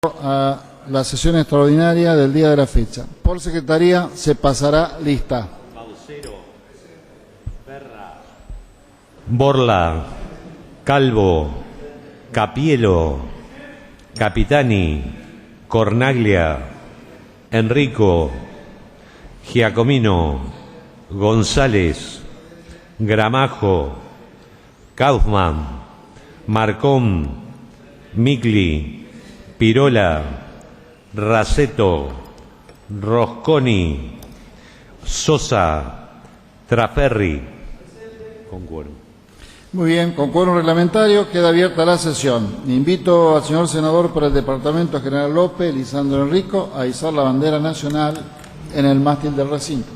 A la sesión extraordinaria del día de la fecha. Por secretaría se pasará lista. Baucero, Berra, Borla, Calvo, Capielo, Capitani, Cornaglia, Enrico, Giacomino, González, Gramajo, Kaufmann, Marcón, Micli, Pirola, Raceto, Rosconi, Sosa, Traferri. Con quórum. Muy bien, con quórum reglamentario queda abierta la sesión. Invito al señor senador por el Departamento General López, Lisandro Enrico, a izar la bandera nacional en el mástil del recinto.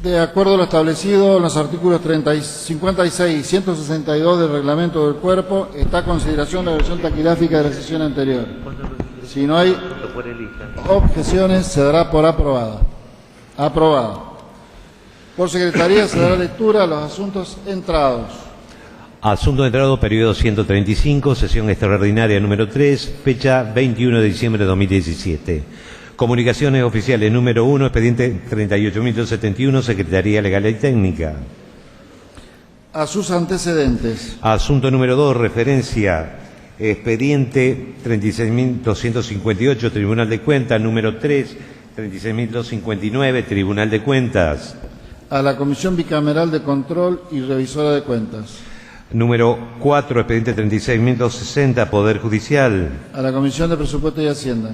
De acuerdo a lo establecido en los artículos 56 y 162 del reglamento del cuerpo, está a consideración la versión taquigráfica de la sesión anterior. Si no hay objeciones, se dará por aprobada. Aprobada. Por secretaría se dará lectura a los asuntos entrados. Asunto entrado, periodo 135, sesión extraordinaria número 3, fecha 21 de diciembre de 2017. Comunicaciones oficiales número 1, expediente 38.071, Secretaría Legal y Técnica. A sus antecedentes. Asunto número 2, referencia, expediente 36.258, Tribunal de Cuentas. Número 3, 36.259, Tribunal de Cuentas. A la Comisión Bicameral de Control y Revisora de Cuentas. Número 4, expediente 36.260, Poder Judicial. A la Comisión de Presupuesto y Hacienda.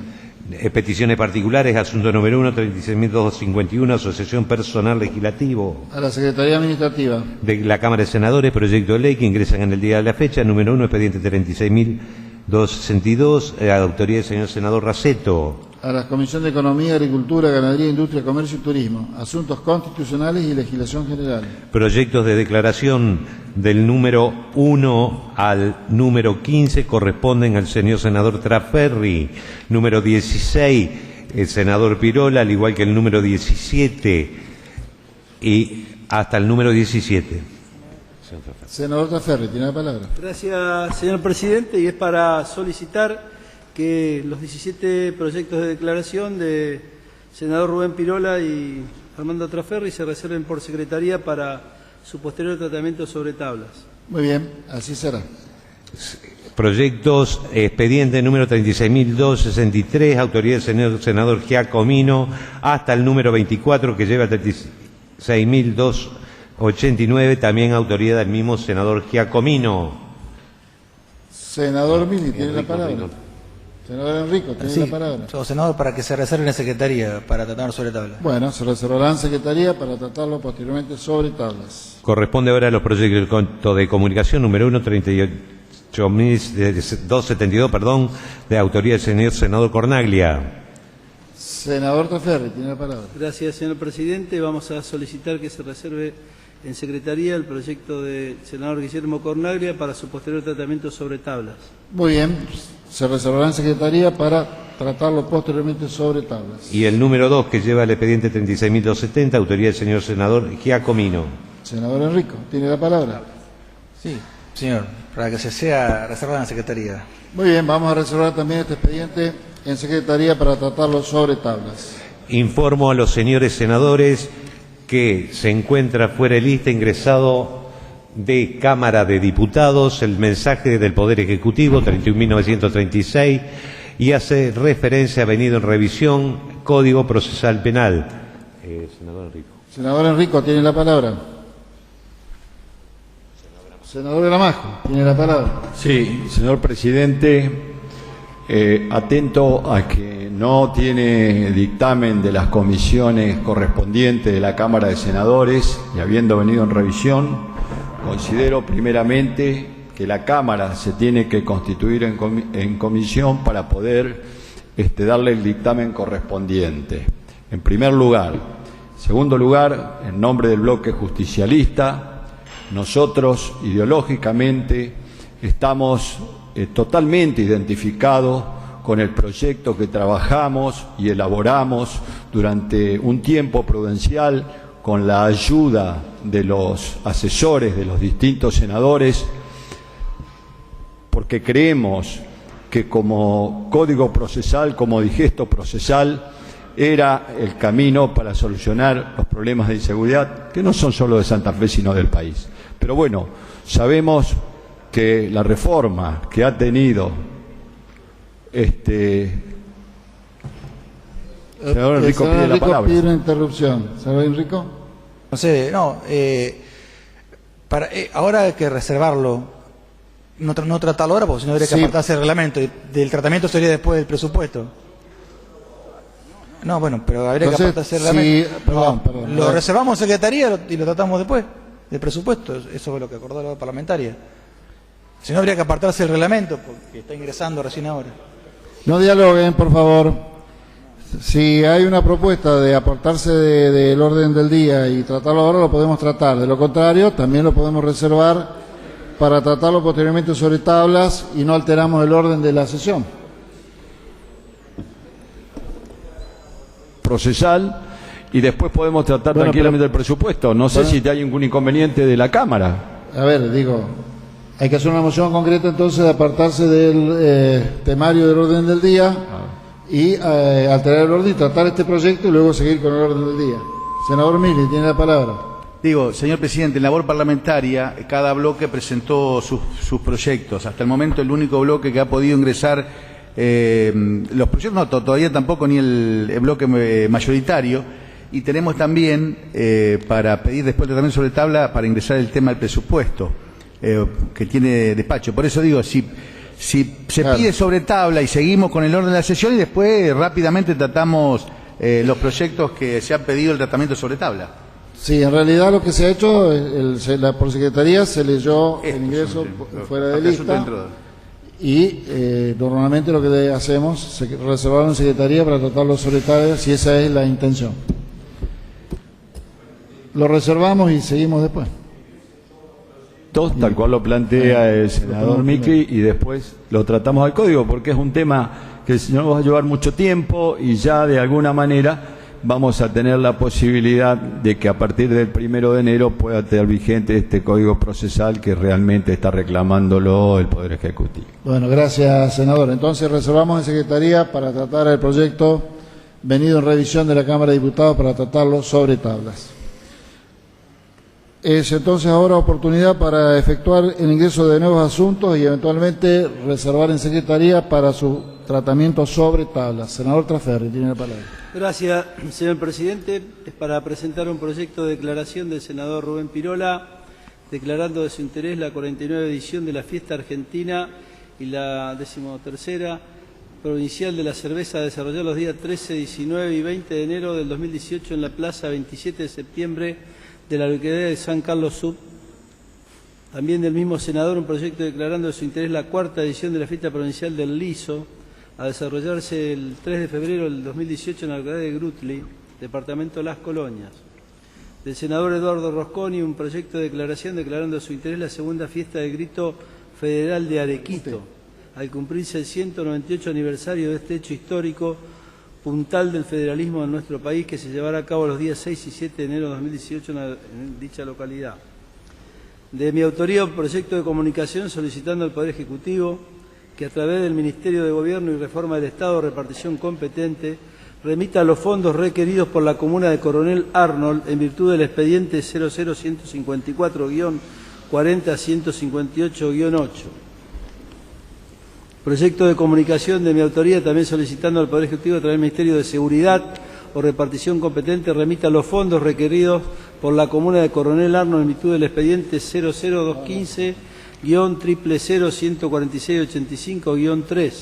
Peticiones particulares, asunto número 1, 36.251, Asociación Personal Legislativo. A la Secretaría Administrativa. De la Cámara de Senadores, proyecto de ley que ingresan en el día de la fecha, número 1, expediente 36.262, autoría del señor senador Raceto. A la Comisión de Economía, Agricultura, Ganadería, Industria, Comercio y Turismo. Asuntos constitucionales y legislación general. Proyectos de declaración del número 1 al número 15 corresponden al señor senador Traferri. Número 16, el senador Pirola, al igual que el número 17 y hasta el número 17. Senador Traferri, tiene la palabra. Gracias, señor presidente, y es para solicitar que los 17 proyectos de declaración de senador Rubén Pirola y Armando Traferri se reserven por secretaría para su posterior tratamiento sobre tablas. Muy bien, así será. Proyectos, expediente número 36.263, autoría del señor senador Giacomino, hasta el número 24, que lleva 36.289, también autoría del mismo senador Giacomino. Senador Mili, tiene la palabra. Senador Enrico, tiene la palabra. Senador, para que se reserve en secretaría para tratar sobre tablas. Bueno, se reservará en secretaría para tratarlo posteriormente sobre tablas. Corresponde ahora a los proyectos de comunicación número 1, 38.272, de autoría del señor senador Cornaglia. Senador Traferri, tiene la palabra. Gracias, señor presidente. Vamos a solicitar que se reserve en secretaría el proyecto del senador Guillermo Cornaglia para su posterior tratamiento sobre tablas. Muy bien, se reservará en secretaría para tratarlo posteriormente sobre tablas. Y el número 2, que lleva el expediente 36.270, autoría del señor senador Giacomino. Senador Enrico, tiene la palabra. Sí, señor, para que se sea reservada en secretaría. Muy bien, vamos a reservar también este expediente en secretaría para tratarlo sobre tablas. Informo a los señores senadores que se encuentra fuera de lista ingresado de Cámara de Diputados el mensaje del Poder Ejecutivo 31.936 y hace referencia a venido en revisión Código Procesal Penal. Senador Enrico. Senador Enrico, tiene la palabra. Senador Gramajo, tiene la palabra. Sí, señor presidente, atento a que no tiene dictamen de las comisiones correspondientes de la Cámara de Senadores y habiendo venido en revisión, considero primeramente que la Cámara se tiene que constituir en comisión para poder darle el dictamen correspondiente. en primer lugar. En segundo lugar, en nombre del bloque justicialista, nosotros ideológicamente estamos totalmente identificados con el proyecto que trabajamos y elaboramos durante un tiempo prudencial con la ayuda de los asesores de los distintos senadores, porque creemos que como código procesal, como digesto procesal, era el camino para solucionar los problemas de inseguridad, que no son solo de Santa Fe, sino del país. Pero bueno, sabemos que la reforma que ha tenido senador Enrico pide la palabra. Pide una interrupción. Senador Enrico. No sé, ahora hay que reservarlo, no tratarlo ahora, porque si no habría que apartarse del reglamento. Del tratamiento sería después del presupuesto. No, bueno, pero habría que apartarse del reglamento. Perdón. Lo reservamos en secretaría y lo tratamos después del presupuesto. Eso es lo que acordó la parlamentaria. Si no, habría que apartarse del reglamento, porque está ingresando recién ahora. No dialoguen, por favor. Si hay una propuesta de apartarse del orden del día y tratarlo ahora, lo podemos tratar. De lo contrario, también lo podemos reservar para tratarlo posteriormente sobre tablas y no alteramos el orden de la sesión. Procesal, y después podemos tratar tranquilamente el presupuesto. No sé si hay algún inconveniente de la Cámara. A ver, hay que hacer una moción concreta entonces de apartarse del temario del orden del día y alterar el orden y tratar este proyecto y luego seguir con el orden del día. Senador Mili, tiene la palabra. Señor presidente, en labor parlamentaria cada bloque presentó sus proyectos. Hasta el momento el único bloque que ha podido ingresar los proyectos, todavía tampoco ni el bloque mayoritario, y tenemos también para pedir después el tratamiento sobre tabla para ingresar el tema del presupuesto que tiene despacho. Por eso digo, si se pide sobre tabla y seguimos con el orden de la sesión y después rápidamente tratamos los proyectos que se han pedido el tratamiento sobre tabla. Sí, en realidad lo que se ha hecho, por secretaría se leyó el ingreso fuera de lista y normalmente lo que hacemos se reservaron en secretaría para tratarlo sobre tabla si esa es la intención. Lo reservamos y seguimos después. Tal cual lo plantea el senador Miki, y después lo tratamos al código, porque es un tema que nos va a llevar mucho tiempo y ya de alguna manera vamos a tener la posibilidad de que a partir del 1 de enero pueda estar vigente este código procesal que realmente está reclamándolo el Poder Ejecutivo. Bueno, gracias, senador. Entonces reservamos en secretaría para tratar el proyecto venido en revisión de la Cámara de Diputados para tratarlo sobre tablas. Es entonces ahora oportunidad para efectuar el ingreso de nuevos asuntos y eventualmente reservar en secretaría para su tratamiento sobre tablas. Senador Traferri, tiene la palabra. Gracias, señor presidente. Es para presentar un proyecto de declaración del senador Rubén Pirola, declarando de su interés la 49ª edición de la Fiesta Argentina y la 13ª Provincial de la Cerveza a desarrollar los días 13, 19 y 20 de enero del 2018 en la Plaza 27 de septiembre de la localidad de San Carlos Sud. También del mismo senador un proyecto declarando de su interés la 4ª edición de la Fiesta Provincial del Liso a desarrollarse el 3 de febrero del 2018 en la localidad de Grutli, departamento de Las Colonias. Del senador Eduardo Rosconi un proyecto de declaración declarando de su interés la 2ª Fiesta del Grito Federal de Arequito, al cumplirse el 198 aniversario de este hecho histórico puntal del federalismo en nuestro país, que se llevará a cabo los días 6 y 7 de enero de 2018 en dicha localidad. De mi autoría, un proyecto de comunicación solicitando al Poder Ejecutivo que a través del Ministerio de Gobierno y Reforma del Estado, repartición competente, remita los fondos requeridos por la comuna de Coronel Arnold en virtud del expediente 00154-40-158-8. Proyecto de comunicación de mi autoría, también solicitando al Poder Ejecutivo a través del Ministerio de Seguridad o repartición competente remita los fondos requeridos por la comuna de Coronel Arnold en virtud del expediente 00215-14685-3.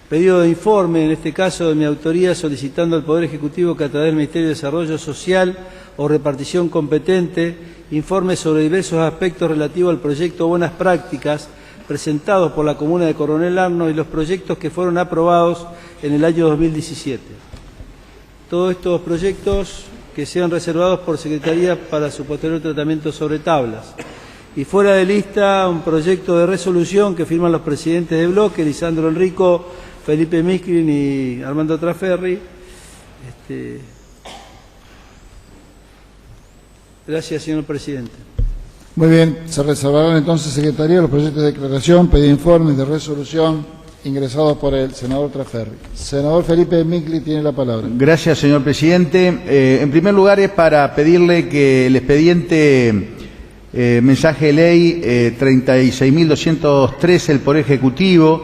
Pedido de informe, en este caso de mi autoría, solicitando al Poder Ejecutivo que a través del Ministerio de Desarrollo Social o repartición competente informe sobre diversos aspectos relativos al proyecto Buenas Prácticas presentados por la comuna de Coronel Arnold y los proyectos que fueron aprobados en el año 2017. todos estos proyectos que sean reservados por Secretaría para su posterior tratamiento sobre tablas. Y fuera de lista, un proyecto de resolución que firman los presidentes de bloque, Lisandro Enrico, Felipe Misklin y Armando Traferri. Gracias, señor presidente. Muy bien, se reservarán entonces, Secretaría, los proyectos de declaración, pedido de informes de resolución ingresados por el senador Traferri. Senador Felipe Misklin tiene la palabra. Gracias, señor presidente. En primer lugar, es para pedirle que el expediente mensaje de ley 36.203, el Poder Ejecutivo,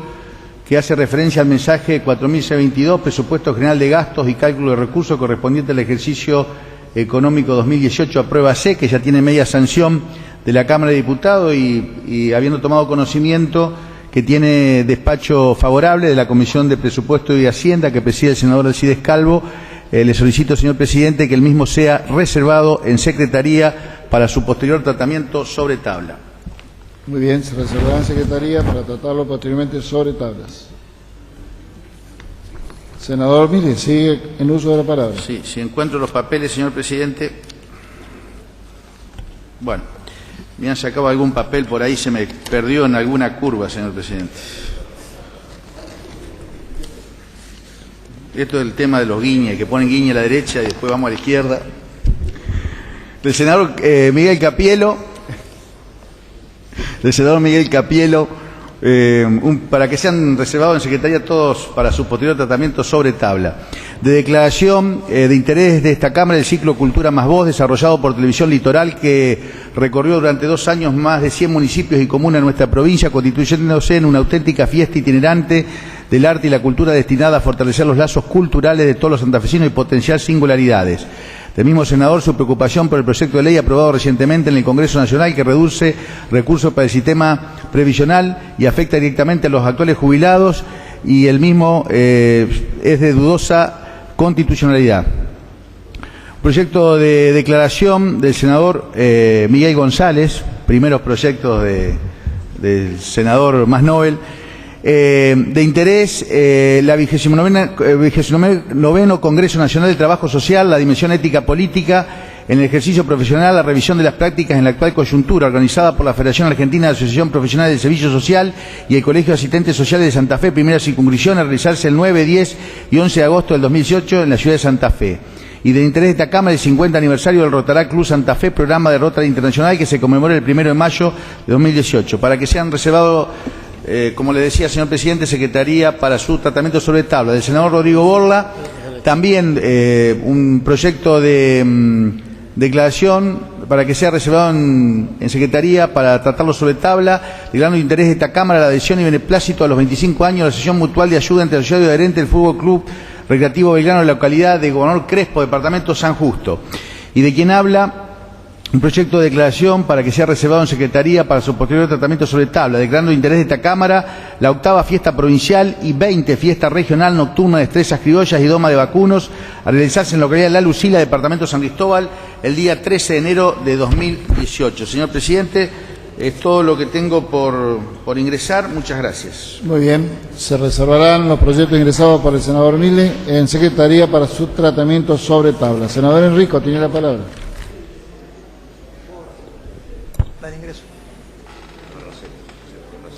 que hace referencia al mensaje 4.622, Presupuesto General de Gastos y Cálculo de Recursos correspondiente al ejercicio económico 2018, aprueba C, que ya tiene media sanción de la Cámara de Diputados y habiendo tomado conocimiento que tiene despacho favorable de la Comisión de Presupuesto y Hacienda que preside el senador Alcides Calvo, le solicito, señor presidente, que el mismo sea reservado en Secretaría para su posterior tratamiento sobre tabla. Muy bien, se reservará en Secretaría para tratarlo posteriormente sobre tablas. Senador, mire, sigue en uso de la palabra. Sí, si encuentro los papeles, señor presidente. Bueno, me han sacado algún papel por ahí, se me perdió en alguna curva, señor presidente. Esto es el tema de los guiñes, que ponen guiñe a la derecha y después vamos a la izquierda. Del senador Miguel Capielo. Del senador Miguel Capielo. Para que sean reservados en Secretaría todos para su posterior tratamiento sobre tabla. De declaración de interés de esta Cámara el ciclo Cultura más Voz, desarrollado por Televisión Litoral, que recorrió durante 2 años más de 100 municipios y comunas de nuestra provincia, constituyéndose en una auténtica fiesta itinerante del arte y la cultura destinada a fortalecer los lazos culturales de todos los santafesinos y potenciar singularidades. Del mismo senador, su preocupación por el proyecto de ley aprobado recientemente en el Congreso Nacional que reduce recursos para el sistema previsional y afecta directamente a los actuales jubilados, y el mismo es de dudosa constitucionalidad. Proyecto de declaración del senador Miguel González, primeros proyectos del senador más Nobel. De interés, la 29º Congreso Nacional del Trabajo Social, la dimensión ética política en el ejercicio profesional, la revisión de las prácticas en la actual coyuntura, organizada por la Federación Argentina de Asociación Profesional del Servicio Social y el Colegio de Asistentes Sociales de Santa Fe, primera circunscripción, a realizarse el 9, 10 y 11 de agosto del 2018 en la ciudad de Santa Fe. Y de interés de esta Cámara el 50 aniversario del Rotary Club Santa Fe, programa de Rotary Internacional que se conmemora el 1 de mayo de 2018, para que sean reservados, como le decía, señor presidente, Secretaría para su tratamiento sobre tabla. Del senador Rodrigo Borla, también un proyecto de declaración para que sea reservado en Secretaría para tratarlo sobre tabla, declarando de interés de esta Cámara la adhesión y beneplácito a los 25 años de la Asociación Mutual de Ayuda entre asociados y adherentes del Fútbol Club Recreativo Belgrano de la localidad de Gobernador Crespo, departamento San Justo. Y de quien habla, un proyecto de declaración para que sea reservado en Secretaría para su posterior tratamiento sobre tabla, declarando de interés de esta Cámara la 8ª fiesta provincial y 20 fiesta regional nocturna de destrezas criollas y doma de vacunos a realizarse en la localidad de La Lucila, departamento San Cristóbal, el día 13 de enero de 2018. Señor presidente, es todo lo que tengo por ingresar. Muchas gracias. Muy bien, se reservarán los proyectos ingresados por el senador Mille en Secretaría para su tratamiento sobre tabla. Senador Enrico, tiene la palabra.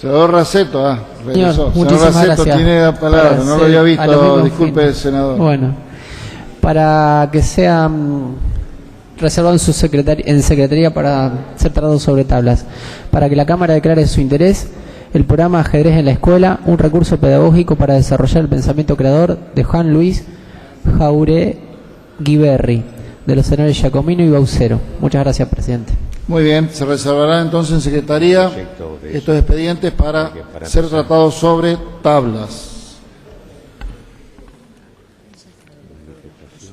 Senador Raceto, regresó. Senador Raceto tiene la palabra, no lo había visto, disculpe, senador. Bueno, para que sea reservado en Secretaría para ser tratado sobre tablas, para que la Cámara declare su interés, el programa Ajedrez en la Escuela, un recurso pedagógico para desarrollar el pensamiento creador de Juan Luis Jaureguiberri, de los senadores Giacomino y Baucero. Muchas gracias, presidente. Muy bien, se reservará entonces en Secretaría estos expedientes para ser tratados sobre tablas.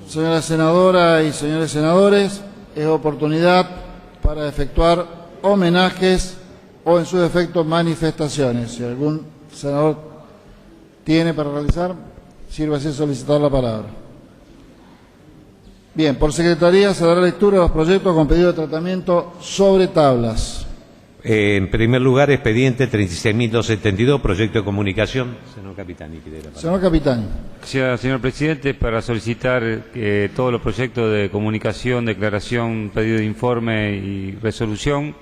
Señora senadora y señores senadores, es oportunidad para efectuar homenajes o en su defecto manifestaciones. Si algún senador tiene para realizar, sírvase a solicitar la palabra. Bien, por Secretaría se dará lectura a los proyectos con pedido de tratamiento sobre tablas. En primer lugar, expediente 36.272, proyecto de comunicación. Señor Capitán, Señor Capitán. Gracias, señor presidente, para solicitar que todos los proyectos de comunicación, declaración, pedido de informe y resolución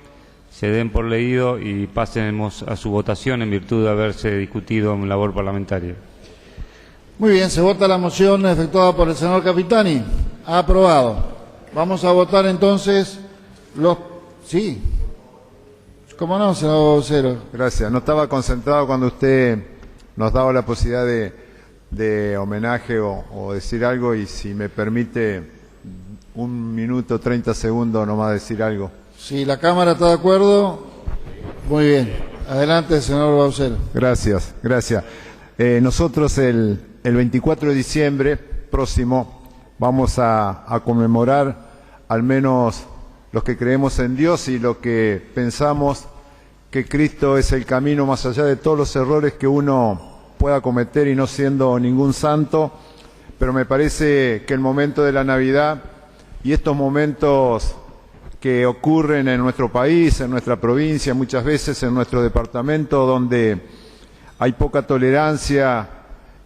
se den por leído y pasemos a su votación en virtud de haberse discutido en labor parlamentaria. Muy bien, se vota la moción efectuada por el señor Capitani. Ha aprobado. Vamos a votar entonces los... Sí. ¿Cómo no, senador vocero? Gracias. No estaba concentrado cuando usted nos daba la posibilidad de homenaje o decir algo, y si me permite 1 minuto 30 segundos nomás decir algo. Si la Cámara está de acuerdo, muy bien. Adelante, senador vocero. Gracias, gracias. Nosotros el 24 de diciembre próximo vamos a conmemorar, al menos los que creemos en Dios y los que pensamos que Cristo es el camino más allá de todos los errores que uno pueda cometer y no siendo ningún santo, pero me parece que el momento de la Navidad y estos momentos que ocurren en nuestro país, en nuestra provincia, muchas veces en nuestro departamento, donde hay poca tolerancia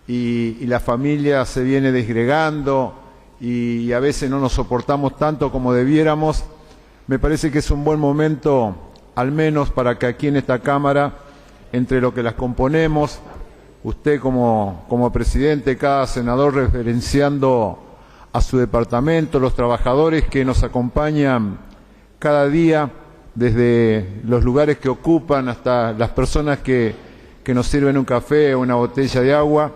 y la familia se viene desgregando y a veces no nos soportamos tanto como debiéramos, me parece que es un buen momento, al menos para que aquí en esta Cámara, entre lo que las componemos, usted como presidente, cada senador referenciando a su departamento, los trabajadores que nos acompañan cada día, desde los lugares que ocupan hasta las personas que nos sirven un café o una botella de agua,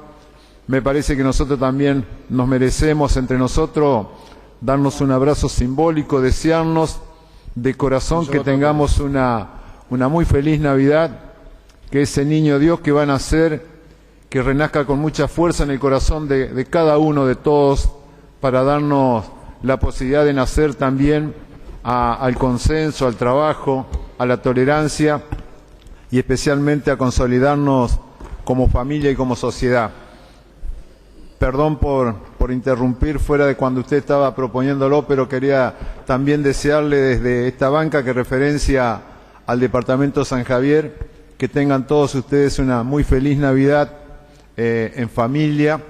me parece que nosotros también nos merecemos entre nosotros darnos un abrazo simbólico, desearnos de corazón que tengamos una muy feliz Navidad, que ese niño Dios que va a nacer, que renazca con mucha fuerza en el corazón de cada uno de todos, para darnos la posibilidad de nacer también al consenso, al trabajo, a la tolerancia y especialmente a consolidarnos como familia y como sociedad. Perdón por interrumpir fuera de cuando usted estaba proponiéndolo, pero quería también desearle desde esta banca que referencia al Departamento San Javier, que tengan todos ustedes una muy feliz Navidad en familia,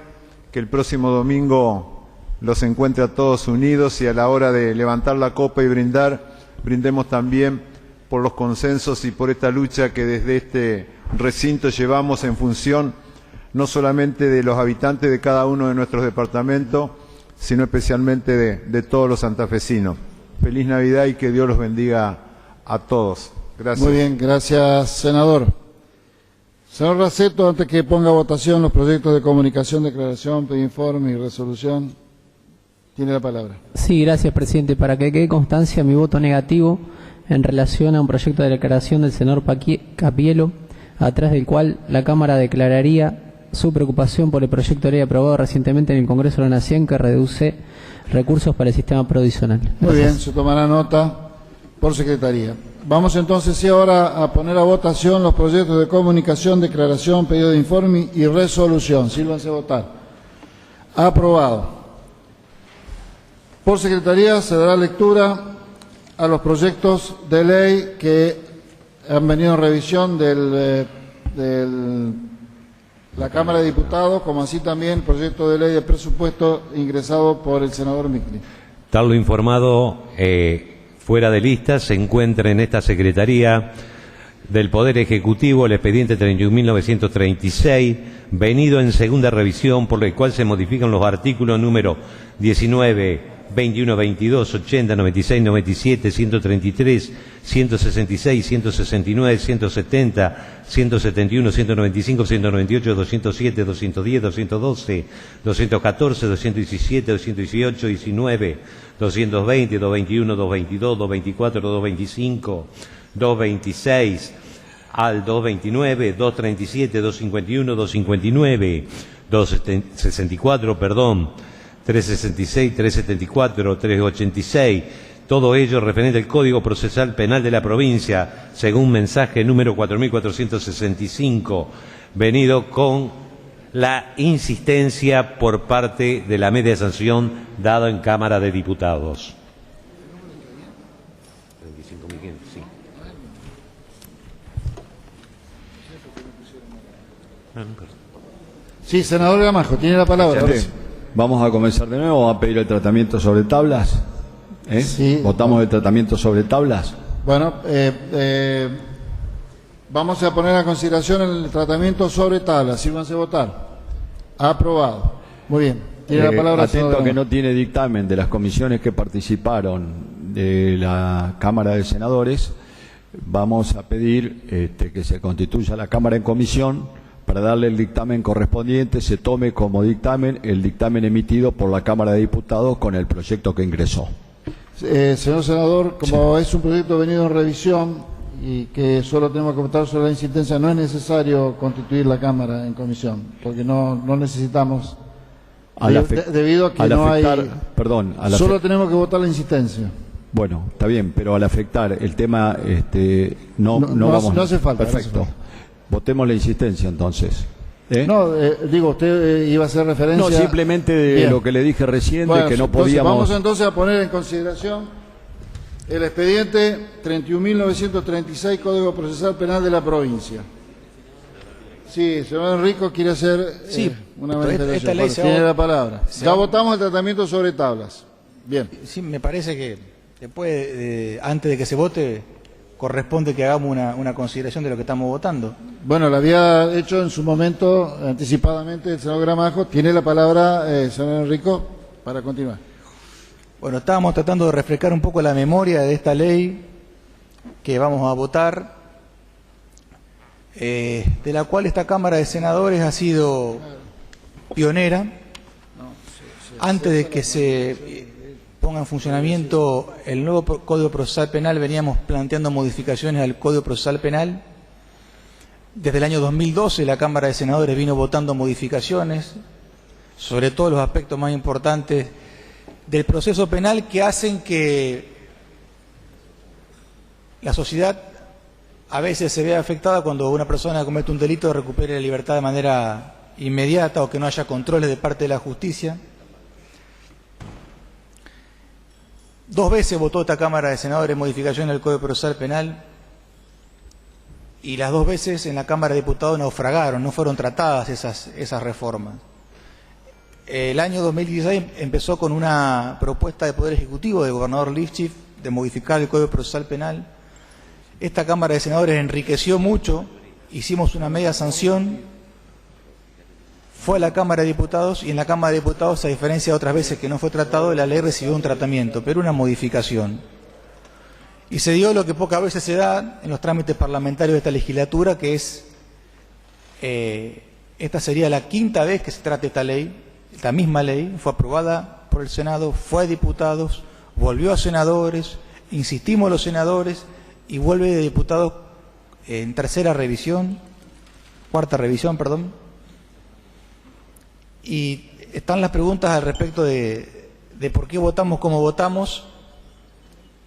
que el próximo domingo los encuentre a todos unidos y a la hora de levantar la copa y brindemos también por los consensos y por esta lucha que desde este recinto llevamos en función no solamente de los habitantes de cada uno de nuestros departamentos, sino especialmente de todos los santafesinos. Feliz Navidad y que Dios los bendiga a todos. Gracias. Muy bien, gracias, senador. Señor Raceto, antes que ponga a votación los proyectos de comunicación, declaración, pedido de informe y resolución, tiene la palabra. Sí, gracias, presidente. Para que quede constancia mi voto negativo en relación a un proyecto de declaración del senador Capielo, a través del cual la Cámara declararía su preocupación por el proyecto de ley aprobado recientemente en el Congreso de la Nación que reduce recursos para el sistema provisional. Gracias. Muy bien, se tomará nota por secretaría. Vamos entonces sí ahora a poner a votación los proyectos de comunicación, declaración, pedido de informe y resolución. Sírvanse a votar. Aprobado. Por secretaría se dará lectura a los proyectos de ley que han venido en revisión de la Cámara de Diputados, como así también proyecto de ley de presupuesto ingresado por el senador Micli. Tal lo informado, fuera de lista, se encuentra en esta Secretaría del Poder Ejecutivo el expediente 31.936, venido en segunda revisión, por el cual se modifican los artículos número 19, 21, 22, 80, 96, 97, 133, 166, 169, 170, 171, 195, 198, 207, 210, 212, 214, 217, 218, 19, 220, 221, 222, 224, 225, 226, al 229, 237, 251, 259, 264, perdón, 366, 374, 386, todo ello referente al Código Procesal Penal de la provincia, según mensaje número 4465, venido con la insistencia por parte de la media sanción dada en Cámara de Diputados. Sí, senador Gramajo, tiene la palabra. Vamos a comenzar de nuevo. ¿Va a pedir el tratamiento sobre tablas? Sí. ¿Votamos el tratamiento sobre tablas? Bueno, vamos a poner a consideración el tratamiento sobre tablas. Sírvanse a votar. Aprobado. Muy bien. Tiene la palabra. Atento que no tiene dictamen de las comisiones que participaron de la Cámara de Senadores, vamos a pedir que se constituya la Cámara en comisión para darle el dictamen correspondiente, se tome como dictamen el dictamen emitido por la Cámara de Diputados con el proyecto que ingresó. Señor senador, como es un proyecto venido en revisión y que solo tenemos que votar sobre la insistencia, no es necesario constituir la Cámara en comisión, porque no necesitamos, debido a que no afectar, hay... Perdón, solo tenemos que votar la insistencia. Bueno, está bien, pero al afectar el tema, no vamos... No hace falta. Perfecto. No hace falta. Votemos la insistencia, entonces. No, digo, usted iba a hacer referencia... No, simplemente de lo que le dije recién, bueno, de que no entonces, podíamos... Vamos entonces a poner en consideración el expediente 31.936, Código Procesal Penal de la provincia. Sí, señor Enrico quiere hacer una manifestación. Esta ley tiene la palabra. Ya votamos el tratamiento sobre tablas. Bien. Sí, me parece que después, antes de que se vote, corresponde que hagamos una consideración de lo que estamos votando. Bueno, lo había hecho en su momento, anticipadamente, el senador Gramajo. Tiene la palabra, señor Enrico, para continuar. Bueno, estábamos tratando de refrescar un poco la memoria de esta ley que vamos a votar, de la cual esta Cámara de Senadores ha sido pionera. Antes de que se ponga en funcionamiento el nuevo Código Procesal Penal, veníamos planteando modificaciones al Código Procesal Penal. Desde el año 2012 la Cámara de Senadores vino votando modificaciones sobre todos los aspectos más importantes del proceso penal que hacen que la sociedad a veces se vea afectada cuando una persona comete un delito, recupere la libertad de manera inmediata o que no haya controles de parte de la justicia. 2 veces votó esta Cámara de Senadores modificación del Código Procesal Penal y las 2 veces en la Cámara de Diputados naufragaron, no fueron tratadas esas reformas. El año 2016 empezó con una propuesta de Poder Ejecutivo del gobernador Lifchitz de modificar el Código Procesal Penal. Esta Cámara de Senadores enriqueció mucho, hicimos una media sanción, fue a la Cámara de Diputados y en la Cámara de Diputados, a diferencia de otras veces que no fue tratado, la ley recibió un tratamiento, pero una modificación. Y se dio lo que pocas veces se da en los trámites parlamentarios de esta legislatura, que es, esta sería la 5ª vez que se trata esta ley. Esta misma ley fue aprobada por el Senado, fue a diputados, volvió a senadores, insistimos los senadores y vuelve de diputados en 4ª revisión, y están las preguntas al respecto de por qué votamos como votamos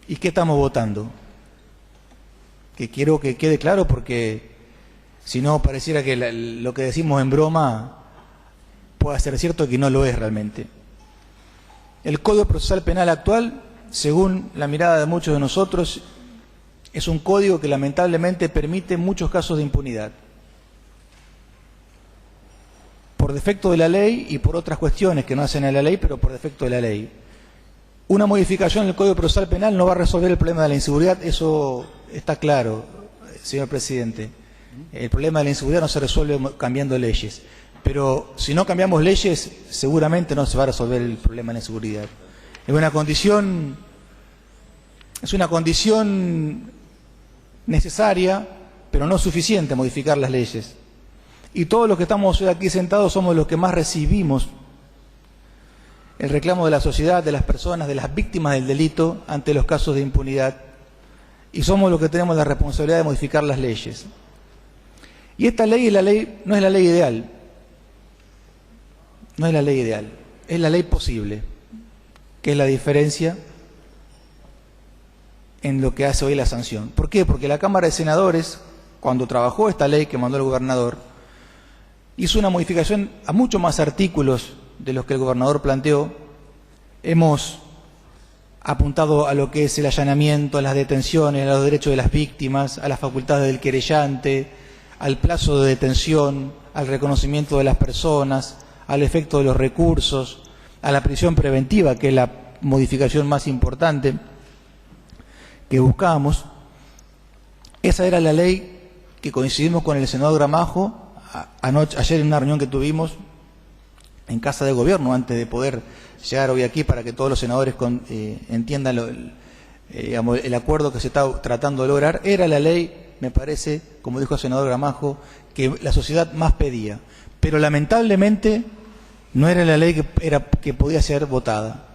y qué estamos votando, que quiero que quede claro porque si no pareciera que lo que decimos en broma puede ser cierto que no lo es realmente. El Código Procesal Penal actual, según la mirada de muchos de nosotros, es un código que lamentablemente permite muchos casos de impunidad. Por defecto de la ley y por otras cuestiones que no hacen a la ley, pero por defecto de la ley. Una modificación del Código Procesal Penal no va a resolver el problema de la inseguridad, eso está claro, señor presidente. El problema de la inseguridad no se resuelve cambiando leyes. Pero si no cambiamos leyes, seguramente no se va a resolver el problema de la inseguridad. Es una condición necesaria, pero no suficiente modificar las leyes. Y todos los que estamos hoy aquí sentados somos los que más recibimos el reclamo de la sociedad, de las personas, de las víctimas del delito ante los casos de impunidad. Y somos los que tenemos la responsabilidad de modificar las leyes. Y esta ley no es la ley ideal. No es la ley ideal, es la ley posible, que es la diferencia en lo que hace hoy la sanción. ¿Por qué? Porque la Cámara de Senadores, cuando trabajó esta ley que mandó el gobernador, hizo una modificación a muchos más artículos de los que el gobernador planteó. Hemos apuntado a lo que es el allanamiento, a las detenciones, a los derechos de las víctimas, a las facultades del querellante, al plazo de detención, al reconocimiento de las personas, al efecto de los recursos, a la prisión preventiva, que es la modificación más importante que buscábamos. Esa era la ley que coincidimos con el senador Gramajo ayer en una reunión que tuvimos en Casa de Gobierno, antes de poder llegar hoy aquí para que todos los senadores entiendan el acuerdo que se está tratando de lograr. Era la ley, me parece, como dijo el senador Gramajo, que la sociedad más pedía. Pero lamentablemente no era la ley que podía ser votada.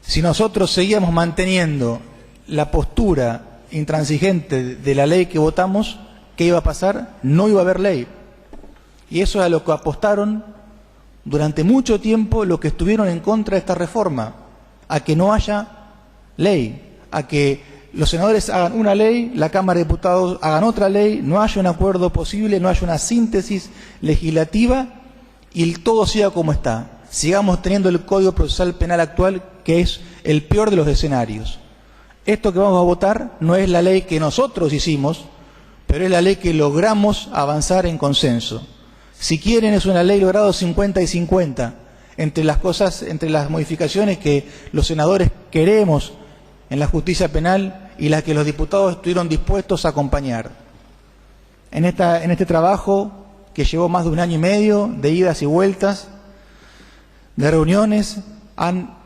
Si nosotros seguíamos manteniendo la postura intransigente de la ley que votamos, ¿qué iba a pasar? No iba a haber ley. Y eso es a lo que apostaron durante mucho tiempo los que estuvieron en contra de esta reforma, a que no haya ley, a que los senadores hagan una ley, la Cámara de Diputados hagan otra ley, no haya un acuerdo posible, no haya una síntesis legislativa y todo siga como está. Sigamos teniendo el Código Procesal Penal actual, que es el peor de los escenarios. Esto que vamos a votar no es la ley que nosotros hicimos, pero es la ley que logramos avanzar en consenso. Si quieren, es una ley lograda 50 y 50 entre las modificaciones que los senadores queremos en la justicia penal y las que los diputados estuvieron dispuestos a acompañar. En este trabajo que llevó más de 1 año y medio de idas y vueltas, de reuniones, han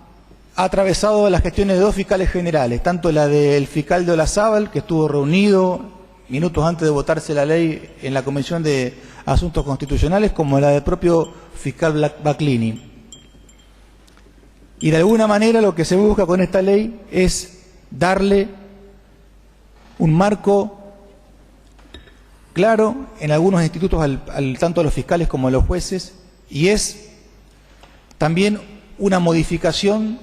atravesado las gestiones de 2 fiscales generales, tanto la del fiscal de Olazábal, que estuvo reunido minutos antes de votarse la ley en la Comisión de Asuntos Constitucionales, como la del propio fiscal Baclini. Y de alguna manera lo que se busca con esta ley es darle un marco claro en algunos institutos tanto a los fiscales como a los jueces, y es también una modificación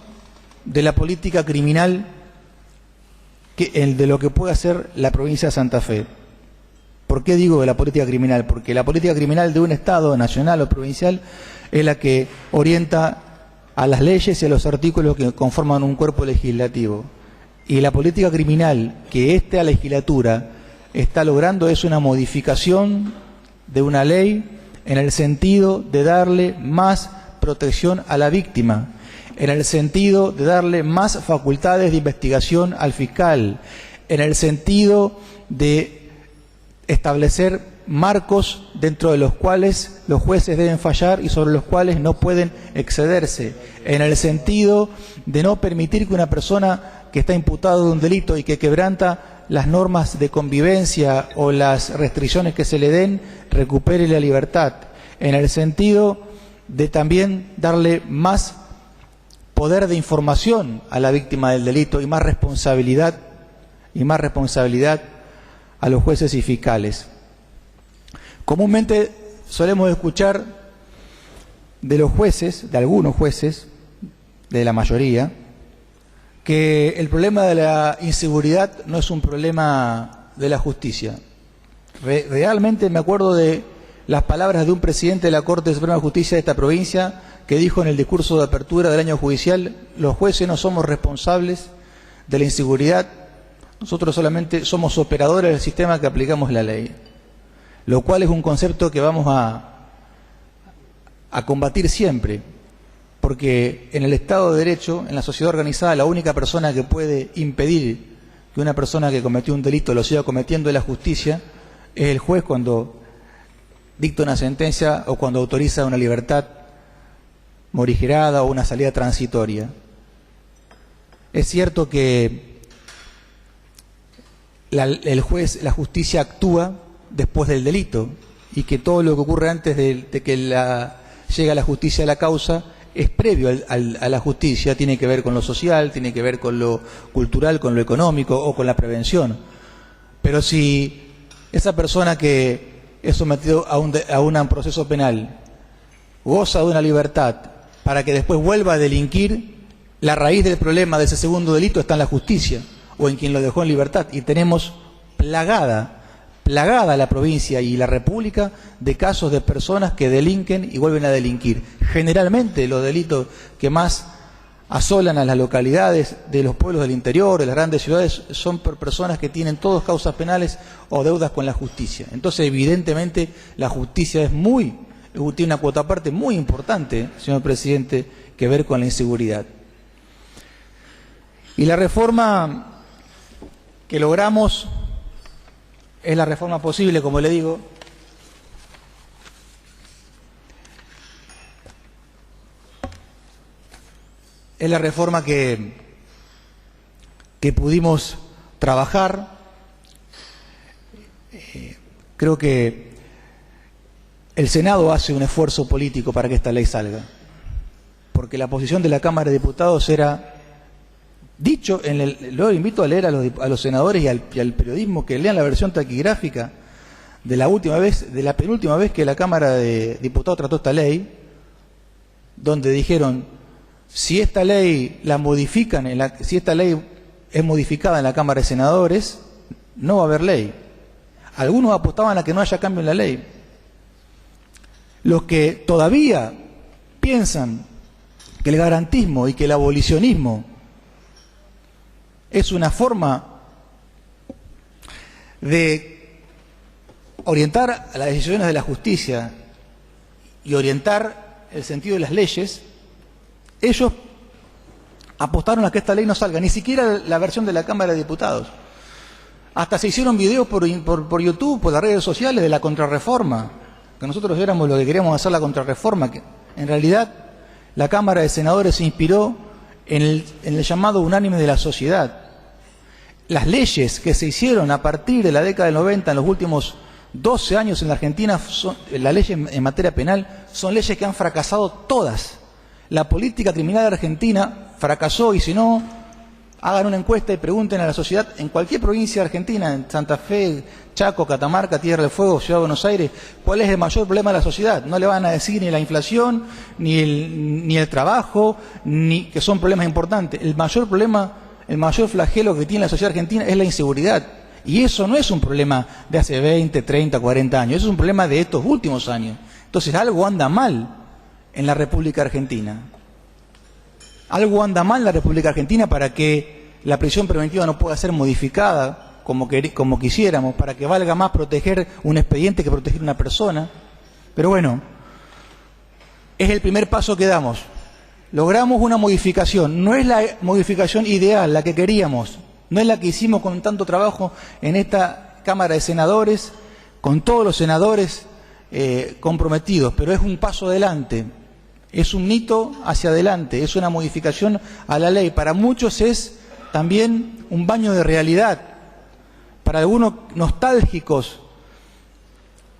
de la política criminal de lo que puede hacer la provincia de Santa Fe. ¿Por qué digo de la política criminal? Porque la política criminal de un Estado nacional o provincial es la que orienta a las leyes y a los artículos que conforman un cuerpo legislativo. Y la política criminal que esta legislatura está logrando es una modificación de una ley en el sentido de darle más protección a la víctima, en el sentido de darle más facultades de investigación al fiscal, en el sentido de establecer marcos dentro de los cuales los jueces deben fallar y sobre los cuales no pueden excederse, en el sentido de no permitir que una persona que está imputada de un delito y que quebranta las normas de convivencia o las restricciones que se le den, recupere la libertad, en el sentido de también darle más poder de información a la víctima del delito y más responsabilidad a los jueces y fiscales. Comúnmente solemos escuchar de los jueces, de algunos jueces, de la mayoría, que el problema de la inseguridad no es un problema de la justicia. Realmente me acuerdo de las palabras de un presidente de la Corte Suprema de Justicia de esta provincia que dijo en el discurso de apertura del año judicial: los jueces no somos responsables de la inseguridad, nosotros solamente somos operadores del sistema que aplicamos la ley. Lo cual es un concepto que vamos a combatir siempre, porque en el Estado de Derecho, en la sociedad organizada, la única persona que puede impedir que una persona que cometió un delito lo siga cometiendo es la justicia, es el juez cuando dicta una sentencia o cuando autoriza una libertad morigerada o una salida transitoria. Es cierto que el juez, la justicia actúa después del delito y que todo lo que ocurre antes de que llega la justicia a la causa es previo a la justicia, tiene que ver con lo social, tiene que ver con lo cultural, con lo económico o con la prevención. Pero si esa persona que es sometido a un proceso penal goza de una libertad para que después vuelva a delinquir, la raíz del problema de ese segundo delito está en la justicia o en quien lo dejó en libertad, y tenemos plagada la provincia y la república de casos de personas que delinquen y vuelven a delinquir. Generalmente los delitos que más asolan a las localidades de los pueblos del interior, de las grandes ciudades, son personas que tienen todas causas penales o deudas con la justicia. Entonces, evidentemente, la justicia tiene una cuota aparte muy importante, señor presidente, que ver con la inseguridad. Y la reforma que logramos es la reforma posible, como le digo. Es la reforma que pudimos trabajar. Creo que el Senado hace un esfuerzo político para que esta ley salga, porque la posición de la Cámara de Diputados era, dicho, lo invito a leer a los senadores y al periodismo que lean la versión taquigráfica de la penúltima vez que la Cámara de Diputados trató esta ley, donde dijeron: si esta ley la modifican, si esta ley es modificada en la Cámara de Senadores, no va a haber ley. Algunos apostaban a que no haya cambio en la ley. Los que todavía piensan que el garantismo y que el abolicionismo es una forma de orientar a las decisiones de la justicia y orientar el sentido de las leyes, ellos apostaron a que esta ley no salga, ni siquiera la versión de la Cámara de Diputados. Hasta se hicieron videos por YouTube, por las redes sociales, de la contrarreforma, que nosotros éramos los que queríamos hacer la contrarreforma, que en realidad la Cámara de Senadores se inspiró en el llamado unánime de la sociedad. Las leyes que se hicieron a partir de la década del 90, en los últimos 12 años en la Argentina, las leyes en materia penal, son leyes que han fracasado todas. La política criminal de Argentina fracasó, y si no, hagan una encuesta y pregunten a la sociedad en cualquier provincia de Argentina, en Santa Fe, Chaco, Catamarca, Tierra del Fuego, Ciudad de Buenos Aires, cuál es el mayor problema de la sociedad. No le van a decir ni la inflación, ni el trabajo, ni que son problemas importantes. El mayor problema, el mayor flagelo que tiene la sociedad argentina es la inseguridad. Y eso no es un problema de hace 20, 30, 40 años, eso es un problema de estos últimos años. Entonces algo anda mal en la República Argentina. Algo anda mal en la República Argentina para que la prisión preventiva no pueda ser modificada como quisiéramos, para que valga más proteger un expediente que proteger una persona. Pero bueno, es el primer paso que damos. Logramos una modificación, no es la modificación ideal, la que queríamos, no es la que hicimos con tanto trabajo en esta Cámara de Senadores, con todos los senadores comprometidos, pero es un paso adelante. Es un hito hacia adelante, es una modificación a la ley. Para muchos es también un baño de realidad. Para algunos nostálgicos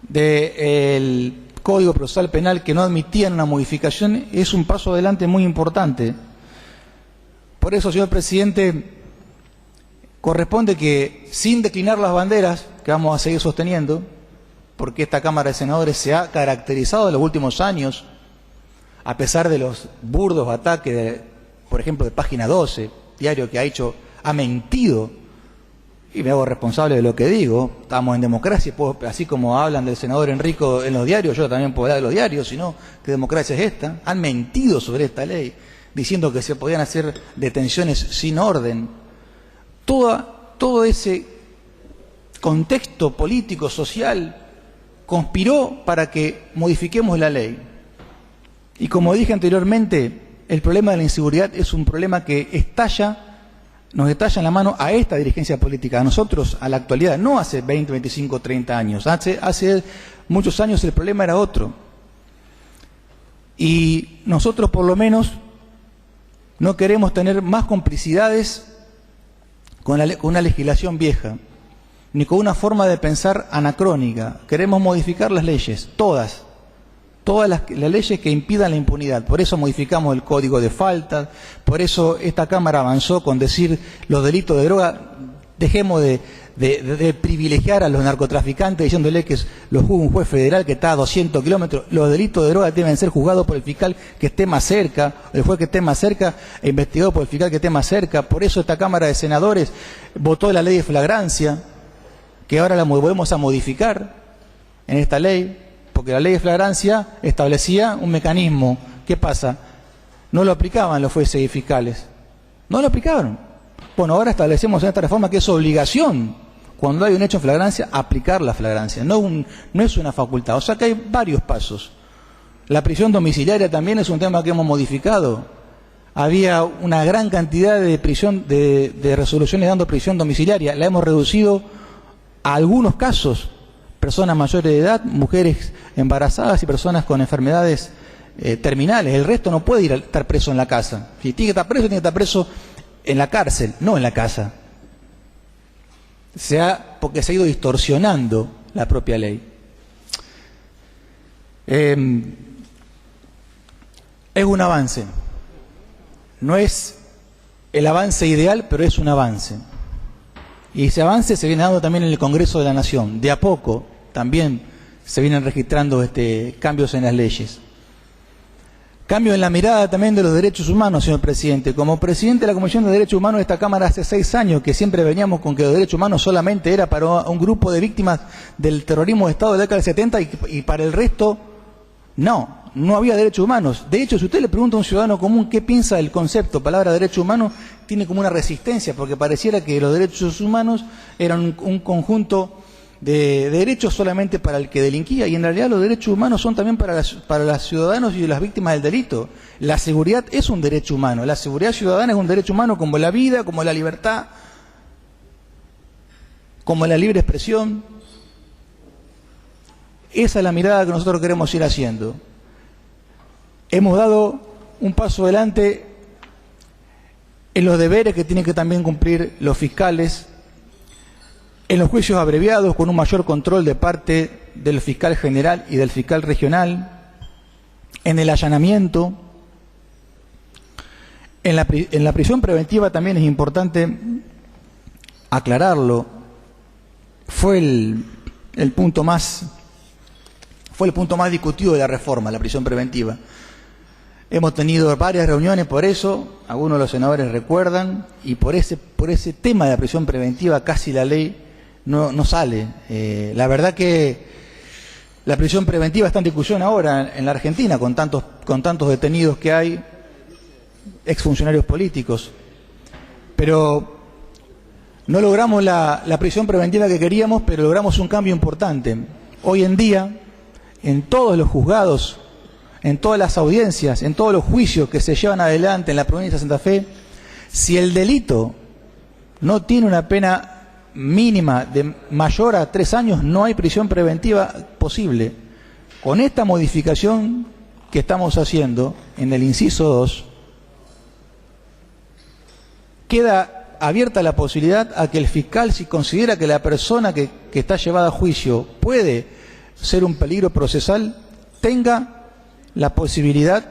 del Código Procesal Penal que no admitían una modificación, es un paso adelante muy importante. Por eso, señor presidente, corresponde que, sin declinar las banderas que vamos a seguir sosteniendo, porque esta Cámara de Senadores se ha caracterizado en los últimos años, a pesar de los burdos ataques, por ejemplo, de Página 12, diario que ha mentido, y me hago responsable de lo que digo. Estamos en democracia, así como hablan del senador Enrico en los diarios, yo también puedo hablar de los diarios, sino ¿qué democracia es esta? Han mentido sobre esta ley, diciendo que se podían hacer detenciones sin orden. Todo ese contexto político, social, conspiró para que modifiquemos la ley. Y como dije anteriormente, el problema de la inseguridad es un problema que nos estalla en la mano a esta dirigencia política, a nosotros, a la actualidad, no hace 20, 25, 30 años. Hace muchos años el problema era otro. Y nosotros, por lo menos, no queremos tener más complicidades con una legislación vieja, ni con una forma de pensar anacrónica. Queremos modificar las leyes, todas las leyes que impidan la impunidad. Por eso modificamos el Código de Faltas, por eso esta Cámara avanzó con decir los delitos de droga. Dejemos de privilegiar a los narcotraficantes diciéndole que los juzga un juez federal que está a 200 kilómetros. Los delitos de droga deben ser juzgados por el fiscal que esté más cerca, el juez que esté más cerca, e investigado por el fiscal que esté más cerca. Por eso esta Cámara de Senadores votó la ley de flagrancia, que ahora la volvemos a modificar en esta ley, porque la ley de flagrancia establecía un mecanismo. ¿Qué pasa? no lo aplicaban los jueces y fiscales. No lo aplicaron. Bueno, ahora establecemos en esta reforma que es obligación, cuando hay un hecho en flagrancia, aplicar la flagrancia. No es una facultad. O sea que hay varios pasos. La prisión domiciliaria también es un tema que hemos modificado. Había una gran cantidad de resoluciones dando prisión domiciliaria. La hemos reducido a algunos casos. Personas mayores de edad, mujeres embarazadas y personas con enfermedades terminales. El resto no puede estar preso en la casa. Si tiene que estar preso, tiene que estar preso en la cárcel, no en la casa. Porque se ha ido distorsionando la propia ley. Es un avance. No es el avance ideal, pero es un avance. Y ese avance se viene dando también en el Congreso de la Nación. De a poco también se vienen registrando cambios en las leyes. Cambio en la mirada también de los derechos humanos, señor presidente. Como presidente de la Comisión de Derechos Humanos de esta Cámara hace 6 años que siempre veníamos con que los derechos humanos solamente era para un grupo de víctimas del terrorismo de Estado de la década del 70 y para el resto no había derechos humanos. De hecho, si usted le pregunta a un ciudadano común qué piensa del concepto, palabra derecho humano, tiene como una resistencia, porque pareciera que los derechos humanos eran un conjunto de derechos solamente para el que delinquía, y en realidad los derechos humanos son también para los ciudadanos y las víctimas del delito. La seguridad es un derecho humano, la seguridad ciudadana es un derecho humano como la vida, como la libertad, como la libre expresión. Esa es la mirada que nosotros queremos ir haciendo. Hemos dado un paso adelante en los deberes que tienen que también cumplir los fiscales, en los juicios abreviados con un mayor control de parte del fiscal general y del fiscal regional, en el allanamiento, en la prisión preventiva también es importante aclararlo. Fue el punto más discutido de la reforma, la prisión preventiva. Hemos tenido varias reuniones por eso, algunos de los senadores recuerdan, y por ese tema de la prisión preventiva casi la ley no sale. La verdad que la prisión preventiva está en discusión ahora en la Argentina con tantos detenidos que hay, exfuncionarios políticos, pero no logramos la prisión preventiva que queríamos, pero logramos un cambio importante. Hoy en día, en todos los juzgados, en todas las audiencias, en todos los juicios que se llevan adelante en la provincia de Santa Fe, si el delito no tiene una pena mínima de mayor a 3 años, no hay prisión preventiva posible. Con esta modificación que estamos haciendo en el inciso 2, queda abierta la posibilidad a que el fiscal, si considera que la persona que está llevada a juicio puede ser un peligro procesal, tenga la posibilidad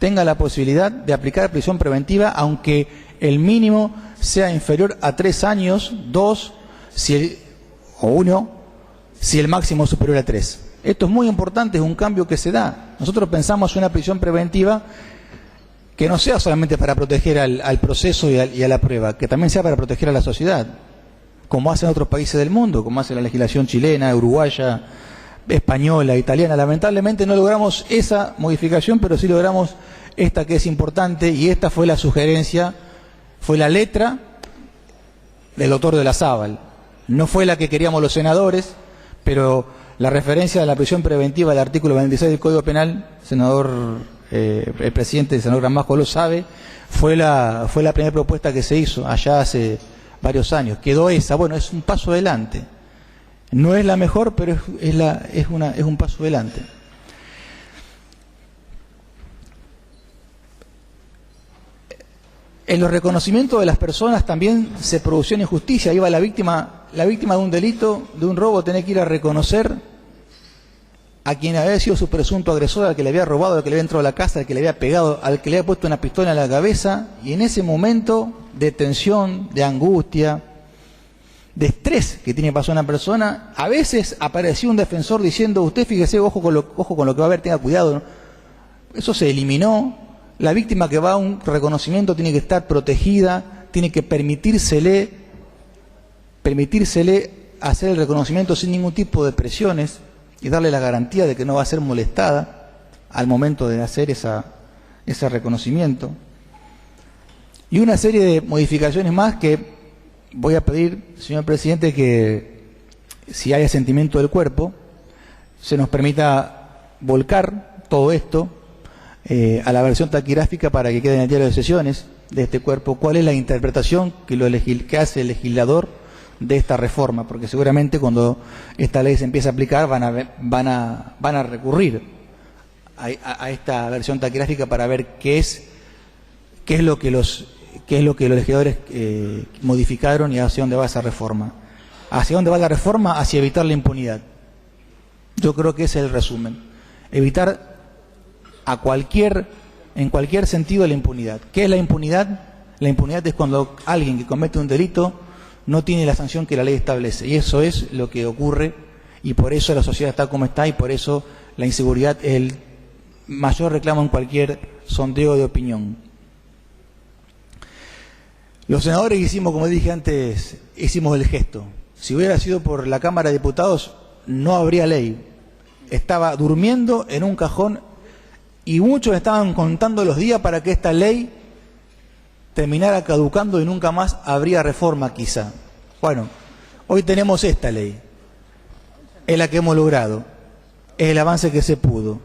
de aplicar prisión preventiva, aunque el mínimo sea inferior a 3 años, 2, o 1, si el máximo es superior a 3. Esto es muy importante, es un cambio que se da. Nosotros pensamos una prisión preventiva que no sea solamente para proteger al proceso y a la prueba, que también sea para proteger a la sociedad, como hacen otros países del mundo, como hace la legislación chilena, uruguaya, española, italiana. Lamentablemente no logramos esa modificación, pero sí logramos esta que es importante, y esta fue la sugerencia, fue la letra del doctor de la Zábal. No fue la que queríamos los senadores, pero la referencia a la prisión preventiva del artículo 26 del Código Penal, el presidente, el senador Gramajo lo sabe, fue la primera propuesta que se hizo allá hace varios años. Quedó esa. Bueno, es un paso adelante. No es la mejor, pero es un paso adelante. En los reconocimientos de las personas también se produció injusticia. Iba la víctima de un delito, de un robo, tenía que ir a reconocer a quien había sido su presunto agresor, al que le había robado, al que le había entrado a la casa, al que le había pegado, al que le había puesto una pistola en la cabeza, y en ese momento de tensión, de angustia, de estrés que tiene que pasar una persona, a veces aparecía un defensor diciendo: usted fíjese, ojo con lo que va a ver, tenga cuidado. Eso se eliminó. La víctima que va a un reconocimiento tiene que estar protegida, tiene que permitírsele hacer el reconocimiento sin ningún tipo de presiones y darle la garantía de que no va a ser molestada al momento de hacer esa ese reconocimiento. Y una serie de modificaciones más que voy a pedir, señor presidente, que si hay asentimiento del cuerpo, se nos permita volcar todo esto a la versión taquigráfica para que quede en el diario de sesiones de este cuerpo cuál es la interpretación que hace el legislador de esta reforma, porque seguramente cuando esta ley se empiece a aplicar van a recurrir a esta versión taquigráfica para ver qué es lo que los legisladores modificaron y hacia dónde va esa reforma. ¿Hacia dónde va la reforma? Hacia evitar la impunidad. Yo creo que ese es el resumen. Evitar en cualquier sentido la impunidad. ¿Qué es la impunidad? La impunidad es cuando alguien que comete un delito no tiene la sanción que la ley establece. Y eso es lo que ocurre, y por eso la sociedad está como está, y por eso la inseguridad es el mayor reclamo en cualquier sondeo de opinión. Los senadores hicimos, como dije antes, hicimos el gesto. Si hubiera sido por la Cámara de Diputados, no habría ley. Estaba durmiendo en un cajón y muchos estaban contando los días para que esta ley terminara caducando y nunca más habría reforma quizá. Bueno, hoy tenemos esta ley. Es la que hemos logrado. Es el avance que se pudo.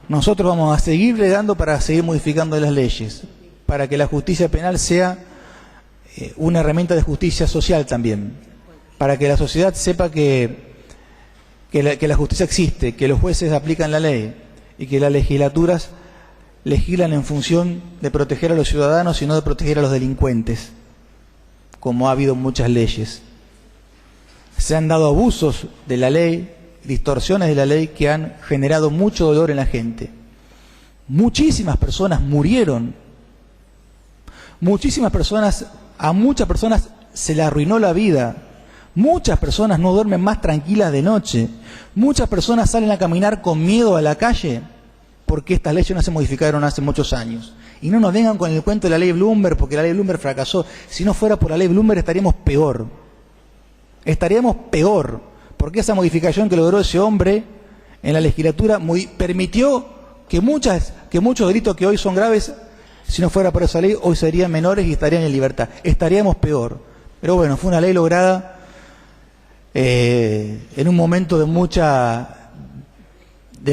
Nosotros vamos a seguirle dando para seguir modificando las leyes, para que la justicia penal sea una herramienta de justicia social también, para que la sociedad sepa que la justicia existe, que los jueces aplican la ley y que las legislaturas legislan en función de proteger a los ciudadanos y no de proteger a los delincuentes, como ha habido muchas leyes. Se han dado abusos de la ley, distorsiones de la ley que han generado mucho dolor en la gente. Muchísimas personas murieron. A muchas personas se le arruinó la vida. Muchas personas no duermen más tranquilas de noche. Muchas personas salen a caminar con miedo a la calle porque estas leyes no se modificaron hace muchos años. Y no nos vengan con el cuento de la ley Bloomberg, porque la ley Bloomberg fracasó. Si no fuera por la ley Bloomberg estaríamos peor. Estaríamos peor, porque esa modificación que logró ese hombre en la legislatura permitió que muchos delitos que hoy son graves, si no fuera por esa ley, hoy serían menores y estarían en libertad. Estaríamos peor. Pero bueno, fue una ley lograda en un momento de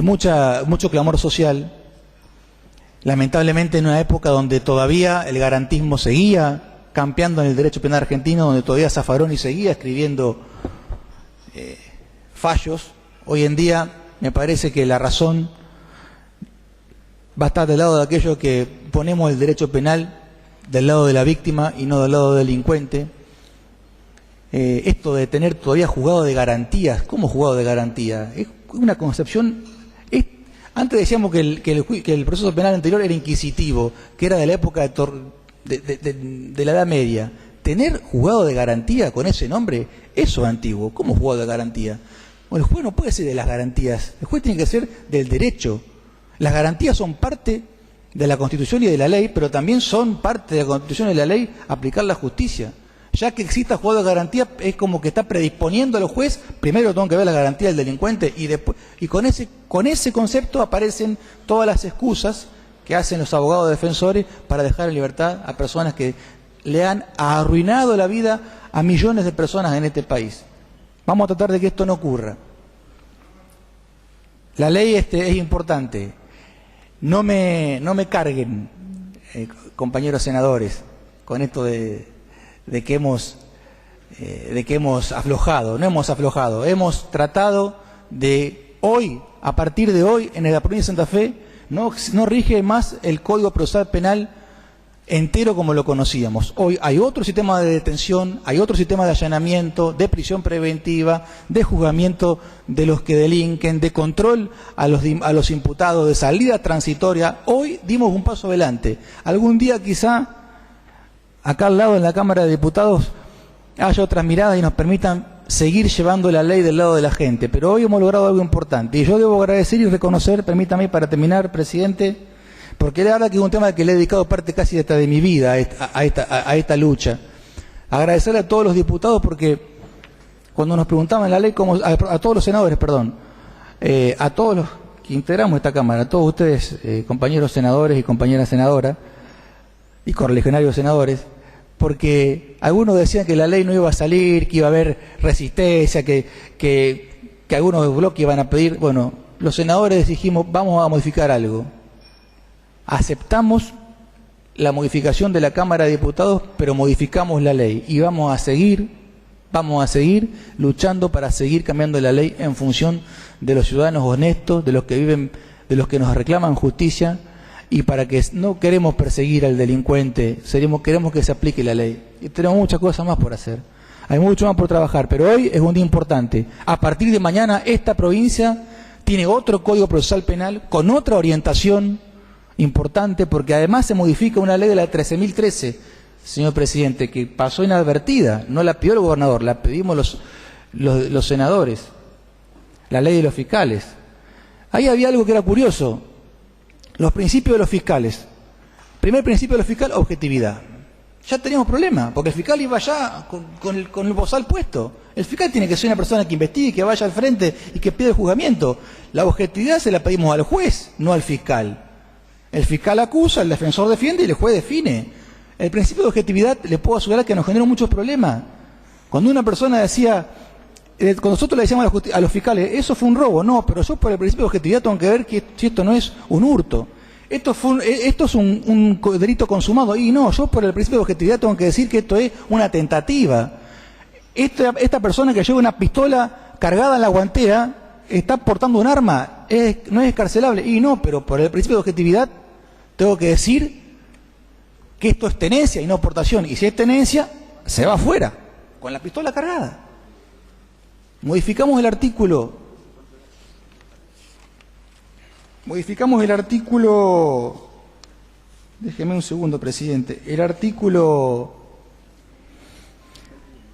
mucho clamor social. Lamentablemente en una época donde todavía el garantismo seguía campeando en el derecho penal argentino, donde todavía Zaffaroni seguía escribiendo fallos. Hoy en día me parece que la razón va a estar del lado de aquellos que ponemos el derecho penal del lado de la víctima y no del lado del delincuente. Esto de tener todavía juzgado de garantías, ¿cómo juzgado de garantía? Es una concepción. Antes decíamos que el proceso penal anterior era inquisitivo, que era de la época de la Edad Media. Tener juzgado de garantía con ese nombre, eso es antiguo. ¿Cómo juzgado de garantía? Bueno, el juez no puede ser de las garantías, el juez tiene que ser del derecho. Las garantías son parte de la Constitución y de la ley, pero también son parte de la Constitución y de la ley aplicar la justicia. Ya que exista juzgado de garantía, es como que está predisponiendo a los jueces, primero tengo que ver la garantía del delincuente y con ese concepto aparecen todas las excusas que hacen los abogados defensores para dejar en libertad a personas que le han arruinado la vida a millones de personas en este país. Vamos a tratar de que esto no ocurra. La ley es importante. No me carguen, compañeros senadores, con esto de que hemos aflojado. No hemos aflojado. Hemos tratado de hoy, a partir de hoy, en la provincia de Santa Fe, no rige más el Código Procesal Penal entero como lo conocíamos. Hoy hay otro sistema de detención, hay otro sistema de allanamiento, de prisión preventiva, de juzgamiento de los que delinquen, de control a los imputados, de salida transitoria. Hoy dimos un paso adelante. Algún día quizá acá al lado en la Cámara de Diputados haya otras miradas y nos permitan seguir llevando la ley del lado de la gente. Pero hoy hemos logrado algo importante. Y yo debo agradecer y reconocer, permítame para terminar, presidente, porque la verdad que es un tema que le he dedicado parte casi hasta de mi vida a esta lucha. Agradecerle a todos los diputados porque cuando nos preguntaban la ley, a todos los senadores, perdón, a todos los que integramos esta Cámara, todos ustedes, compañeros senadores y compañeras senadoras, y correligionarios senadores, porque algunos decían que la ley no iba a salir, que iba a haber resistencia, que algunos bloques iban a pedir. Bueno, los senadores dijimos, vamos a modificar algo. Aceptamos la modificación de la Cámara de Diputados, pero modificamos la ley y vamos a seguir luchando para seguir cambiando la ley en función de los ciudadanos honestos, de los que viven, de los que nos reclaman justicia, y para que no queremos perseguir al delincuente, queremos que se aplique la ley. Y tenemos muchas cosas más por hacer. Hay mucho más por trabajar, pero hoy es un día importante. A partir de mañana esta provincia tiene otro Código Procesal Penal con otra orientación importante, porque además se modifica una ley de la 13.013, señor presidente, que pasó inadvertida. No la pidió el gobernador, la pedimos los senadores. La ley de los fiscales. Ahí había algo que era curioso. Los principios de los fiscales. Primer principio de los fiscales, objetividad. Ya teníamos problemas, porque el fiscal iba allá con el bozal puesto. El fiscal tiene que ser una persona que investigue, que vaya al frente y que pida el juzgamiento. La objetividad se la pedimos al juez, no al fiscal. El fiscal acusa, el defensor defiende y el juez define. El principio de objetividad, le puedo asegurar que nos generó muchos problemas. Cuando una persona decía, cuando nosotros le decíamos a los fiscales, eso fue un robo, no, pero yo por el principio de objetividad tengo que ver que si esto no es un hurto. Esto es un delito consumado. Y no, yo por el principio de objetividad tengo que decir que esto es una tentativa. Esta persona que lleva una pistola cargada en la guantera está portando un arma, no es escarcelable. Y no, pero por el principio de objetividad tengo que decir que esto es tenencia y no portación. Y si es tenencia, se va afuera, con la pistola cargada. Modificamos el artículo, déjeme un segundo, presidente, el artículo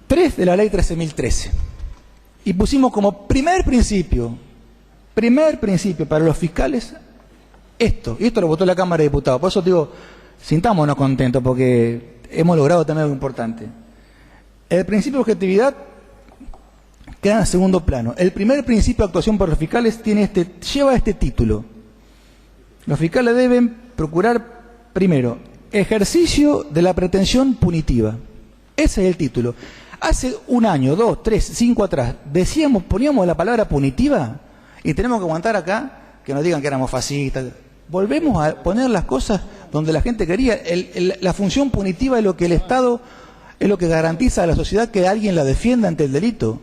3 de la ley 13.013, y pusimos como primer principio para los fiscales esto, y esto lo votó la Cámara de Diputados. Por eso digo, sintámonos contentos, porque hemos logrado también algo importante. El principio de objetividad queda en segundo plano. El primer principio de actuación por los fiscales lleva este título. Los fiscales deben procurar, primero, ejercicio de la pretensión punitiva. Ese es el título. Hace un año, 2, 3, 5 atrás, poníamos la palabra punitiva y tenemos que aguantar acá que nos digan que éramos fascistas. Volvemos a poner las cosas donde la gente quería. La función punitiva es lo que el Estado, es lo que garantiza a la sociedad que alguien la defienda ante el delito.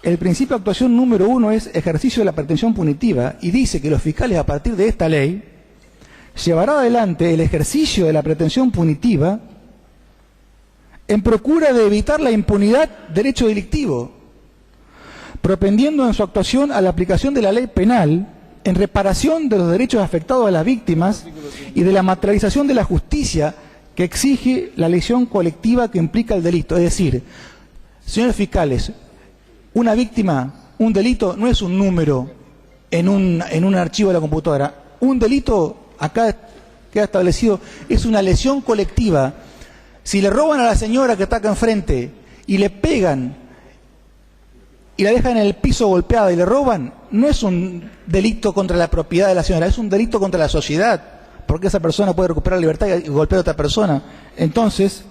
El principio de actuación número 1 es ejercicio de la pretensión punitiva, y dice que los fiscales, a partir de esta ley, llevarán adelante el ejercicio de la pretensión punitiva en procura de evitar la impunidad del hecho delictivo, propendiendo en su actuación a la aplicación de la ley penal en reparación de los derechos afectados a las víctimas y de la materialización de la justicia que exige la lesión colectiva que implica el delito. Es decir, señores fiscales, una víctima, un delito no es un número en un archivo de la computadora. Un delito, acá queda establecido, es una lesión colectiva. Si le roban a la señora que está acá enfrente y le pegan y la dejan en el piso golpeada y le roban, no es un delito contra la propiedad de la señora, es un delito contra la sociedad, porque esa persona puede recuperar la libertad y golpear a otra persona. Entonces,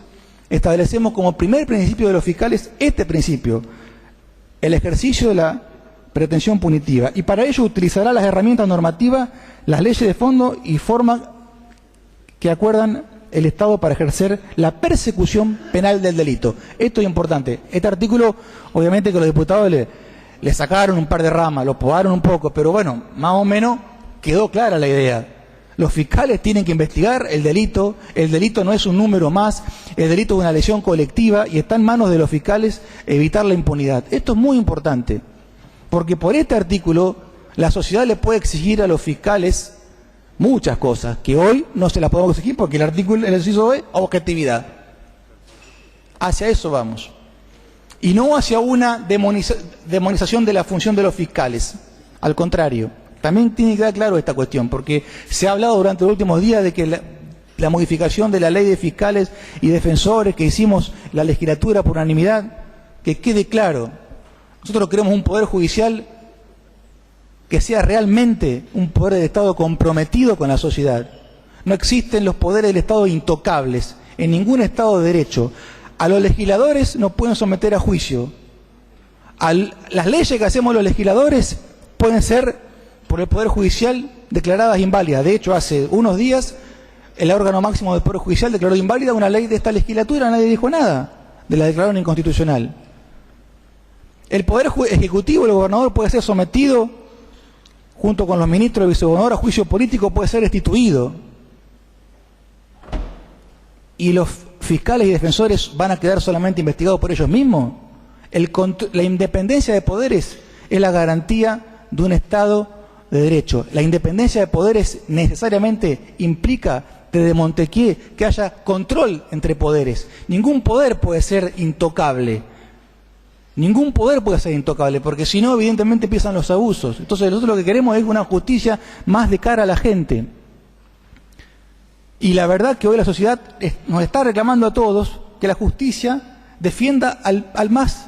establecemos como primer principio de los fiscales este principio: el ejercicio de la pretensión punitiva, y para ello utilizará las herramientas normativas, las leyes de fondo y forma que acuerdan el Estado para ejercer la persecución penal del delito. Esto es importante. Este artículo, obviamente que los diputados le sacaron un par de ramas, lo podaron un poco, pero bueno, más o menos quedó clara la idea. Los fiscales tienen que investigar el delito no es un número más, el delito es una lesión colectiva y está en manos de los fiscales evitar la impunidad. Esto es muy importante, porque por este artículo la sociedad le puede exigir a los fiscales muchas cosas que hoy no se las podemos exigir, porque el artículo, el inciso es objetividad. Hacia eso vamos. Y no hacia una demonización de la función de los fiscales. Al contrario. También tiene que quedar claro esta cuestión, porque se ha hablado durante los últimos días de que la modificación de la ley de fiscales y defensores que hicimos la legislatura por unanimidad, que quede claro, nosotros queremos un poder judicial que sea realmente un poder del Estado comprometido con la sociedad. No existen los poderes del Estado intocables en ningún Estado de Derecho. A los legisladores no pueden someter a juicio. Las leyes que hacemos los legisladores pueden ser por el Poder Judicial declaradas inválidas. De hecho, hace unos días el órgano máximo del Poder Judicial declaró inválida una ley de esta legislatura, nadie dijo nada, la declararon inconstitucional. El Poder Ejecutivo, el gobernador, puede ser sometido, junto con los ministros y vicegobernador, a juicio político, puede ser destituido. ¿Y los fiscales y defensores van a quedar solamente investigados por ellos mismos? La independencia de poderes es la garantía de un Estado de Derecho. La independencia de poderes necesariamente implica, desde Montesquieu, que haya control entre poderes. Ningún poder puede ser intocable. Ningún poder puede ser intocable, porque si no, evidentemente empiezan los abusos. Entonces, nosotros lo que queremos es una justicia más de cara a la gente. Y la verdad que hoy la sociedad nos está reclamando a todos que la justicia defienda al más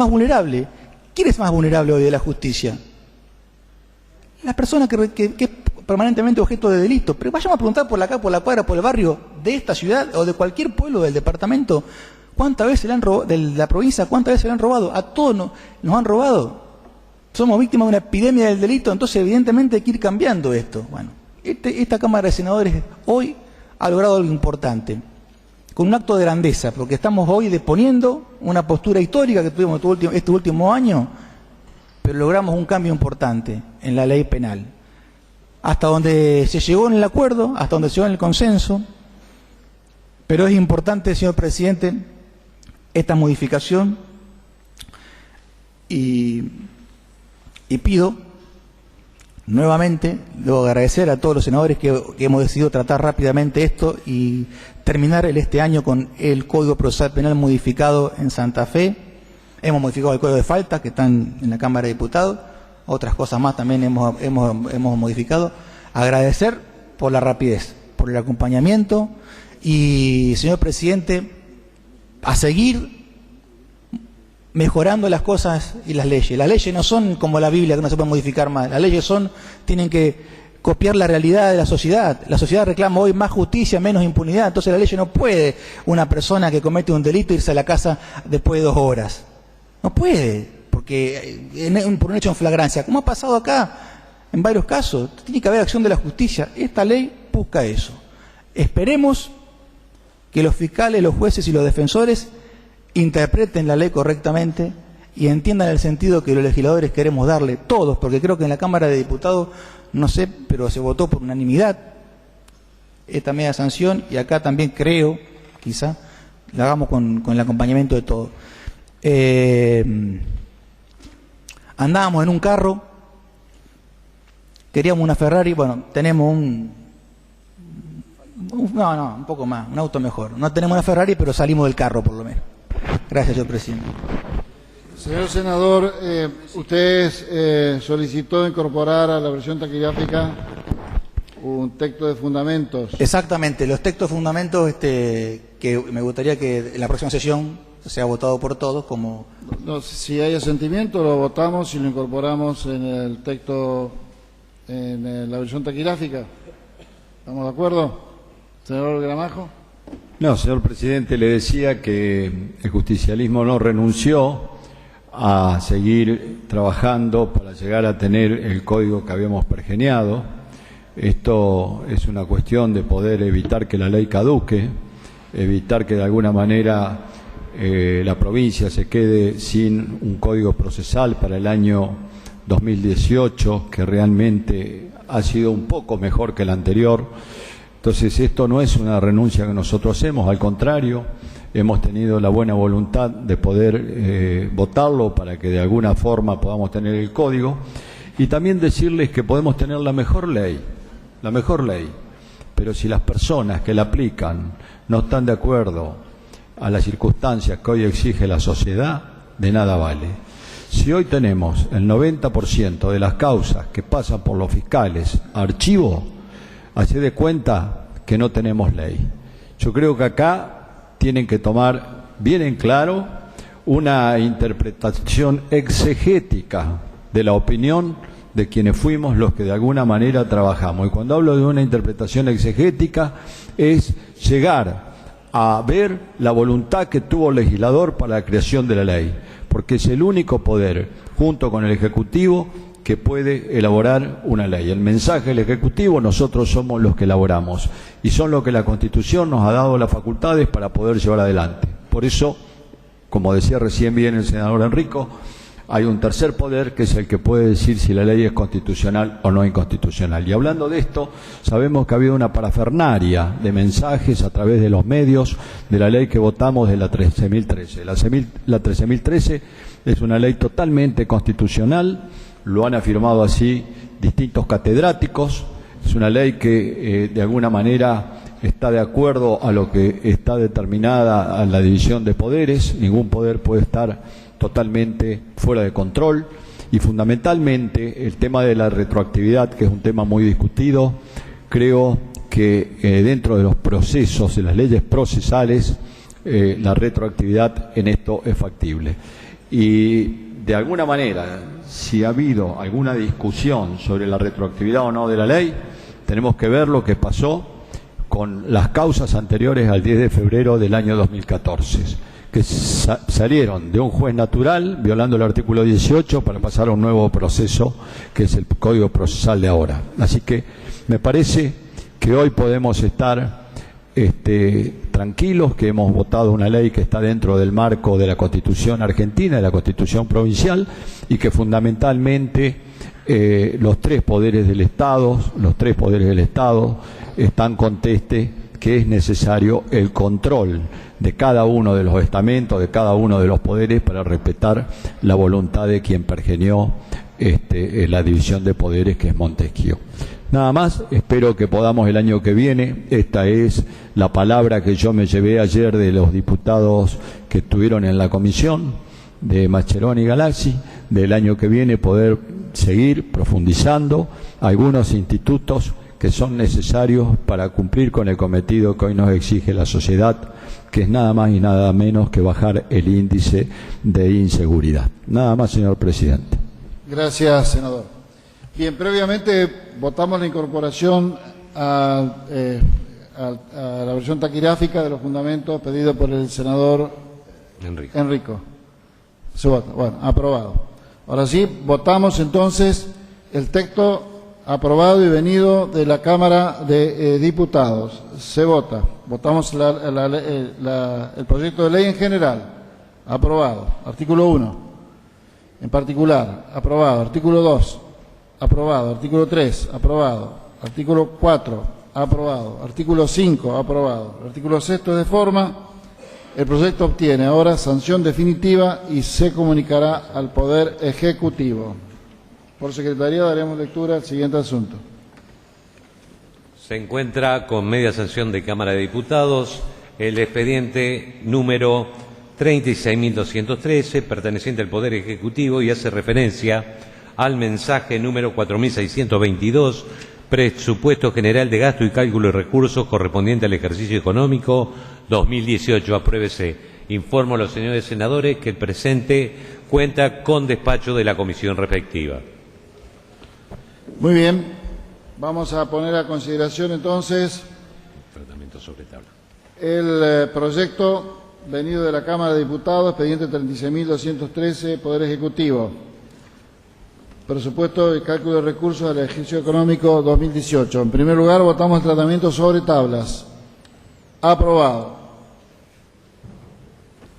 vulnerable. ¿Quién es más vulnerable hoy de la justicia? La persona que es permanentemente objeto de delito. Pero vayamos a preguntar por la cuadra, por el barrio de esta ciudad o de cualquier pueblo del departamento, ¿cuántas veces le han robado, de la provincia, cuántas veces le han robado? A todos nos han robado. Somos víctimas de una epidemia del delito, entonces evidentemente hay que ir cambiando esto. Bueno, esta Cámara de Senadores hoy ha logrado algo importante, con un acto de grandeza, porque estamos hoy deponiendo una postura histórica que tuvimos este último año, pero logramos un cambio importante en la ley penal. Hasta donde se llegó en el acuerdo, hasta donde se llegó en el consenso, pero es importante, señor presidente, esta modificación y pido nuevamente, debo agradecer a todos los senadores que hemos decidido tratar rápidamente esto y terminar este año con el Código Procesal Penal modificado en Santa Fe. Hemos modificado el Código de Faltas, que están en la Cámara de Diputados. Otras cosas más también hemos modificado. Agradecer por la rapidez, por el acompañamiento y, señor presidente, a seguir mejorando las cosas y las leyes. Las leyes no son como la Biblia, que no se pueden modificar más. Las leyes tienen que copiar la realidad de la sociedad. La sociedad reclama hoy más justicia, menos impunidad. Entonces la ley no puede, una persona que comete un delito, irse a la casa después de 2 horas. No puede, porque por un hecho en flagrancia, como ha pasado acá en varios casos, tiene que haber acción de la justicia. Esta ley busca eso. Esperemos que los fiscales, los jueces y los defensores interpreten la ley correctamente y entiendan el sentido que los legisladores queremos darle, todos, porque creo que en la Cámara de Diputados, no sé, pero se votó por unanimidad esta media sanción, y acá también creo, quizá, la hagamos con el acompañamiento de todos. Andábamos en un carro, queríamos una Ferrari, bueno, tenemos un poco más, un auto mejor. No tenemos una Ferrari, pero salimos del carro por lo menos. Gracias, señor presidente. Señor senador, usted solicitó incorporar a la versión taquigráfica un texto de fundamentos. Exactamente, los textos de fundamentos que me gustaría que en la próxima sesión sea votado por todos como... No, si hay asentimiento, lo votamos y lo incorporamos en el texto, en la versión taquigráfica. ¿Estamos de acuerdo? Senador Gramajo. No, señor presidente, le decía que el justicialismo no renunció a seguir trabajando para llegar a tener el código que habíamos pergeniado. Esto es una cuestión de poder evitar que la ley caduque, evitar que de alguna manera la provincia se quede sin un código procesal para el año 2018, que realmente ha sido un poco mejor que el anterior. Entonces, esto no es una renuncia que nosotros hacemos, al contrario, hemos tenido la buena voluntad de poder votarlo para que de alguna forma podamos tener el código, y también decirles que podemos tener la mejor ley, pero si las personas que la aplican no están de acuerdo a las circunstancias que hoy exige la sociedad, de nada vale. Si hoy tenemos el 90% de las causas que pasan por los fiscales a archivo, hace de cuenta que no tenemos ley. Yo creo que acá tienen que tomar bien en claro una interpretación exegética de la opinión de quienes fuimos los que de alguna manera trabajamos. Y cuando hablo de una interpretación exegética, es llegar a ver la voluntad que tuvo el legislador para la creación de la ley, porque es el único poder, junto con el Ejecutivo, que puede elaborar una ley. El mensaje del Ejecutivo, nosotros somos los que elaboramos, y son lo que la Constitución nos ha dado las facultades para poder llevar adelante. Por eso, como decía recién bien el senador Enrico, hay un tercer poder que es el que puede decir si la ley es constitucional o no inconstitucional. Y hablando de esto, sabemos que ha habido una parafernaria de mensajes a través de los medios de la ley que votamos de la 13.013. La 13.013 es una ley totalmente constitucional, lo han afirmado así distintos catedráticos, es una ley que de alguna manera está de acuerdo a lo que está determinada a la división de poderes, ningún poder puede estar totalmente fuera de control, y fundamentalmente el tema de la retroactividad, que es un tema muy discutido. Creo que dentro de los procesos, de las leyes procesales, la retroactividad en esto es factible. Y de alguna manera, si ha habido alguna discusión sobre la retroactividad o no de la ley, tenemos que ver lo que pasó con las causas anteriores al 10 de febrero del año 2014. Que salieron de un juez natural, violando el artículo 18, para pasar a un nuevo proceso, que es el Código Procesal de ahora. Así que me parece que hoy podemos estar tranquilos, que hemos votado una ley que está dentro del marco de la Constitución argentina, de la Constitución provincial, y que fundamentalmente los tres poderes del Estado están conteste que es necesario el control de cada uno de los estamentos, de cada uno de los poderes, para respetar la voluntad de quien pergenió la división de poderes, que es Montesquieu. Nada más, espero que podamos el año que viene, esta es la palabra que yo me llevé ayer de los diputados que estuvieron en la comisión, de Mascheroni y Galaxy, del año que viene poder seguir profundizando algunos institutos que son necesarios para cumplir con el cometido que hoy nos exige la sociedad, que es nada más y nada menos que bajar el índice de inseguridad. Nada más, señor presidente. Gracias, senador. Bien, previamente votamos la incorporación a la versión taquigráfica de los fundamentos pedido por el senador Enrico. Se vota. Bueno, aprobado. Ahora sí, votamos entonces el texto aprobado y venido de la Cámara de Diputados. Se vota. Votamos el proyecto de ley en general. Aprobado. Artículo 1. En particular. Aprobado. Artículo 2. Aprobado. Artículo 3. Aprobado. Artículo 4. Aprobado. Artículo 5. Aprobado. Artículo 6 de forma. El proyecto obtiene ahora sanción definitiva y se comunicará al Poder Ejecutivo. Por Secretaría daremos lectura al siguiente asunto. Se encuentra con media sanción de Cámara de Diputados el expediente número 36.213, perteneciente al Poder Ejecutivo, y hace referencia al mensaje número 4.622, presupuesto general de gasto y cálculo de recursos correspondiente al ejercicio económico 2018. Apruébese. Informo a los señores senadores que el presente cuenta con despacho de la comisión respectiva. Muy bien, vamos a poner a consideración entonces Tratamiento sobre tabla. el proyecto venido de la Cámara de Diputados, expediente 36.213, Poder Ejecutivo, presupuesto y cálculo de recursos del ejercicio económico 2018. En primer lugar, votamos el tratamiento sobre tablas. Aprobado.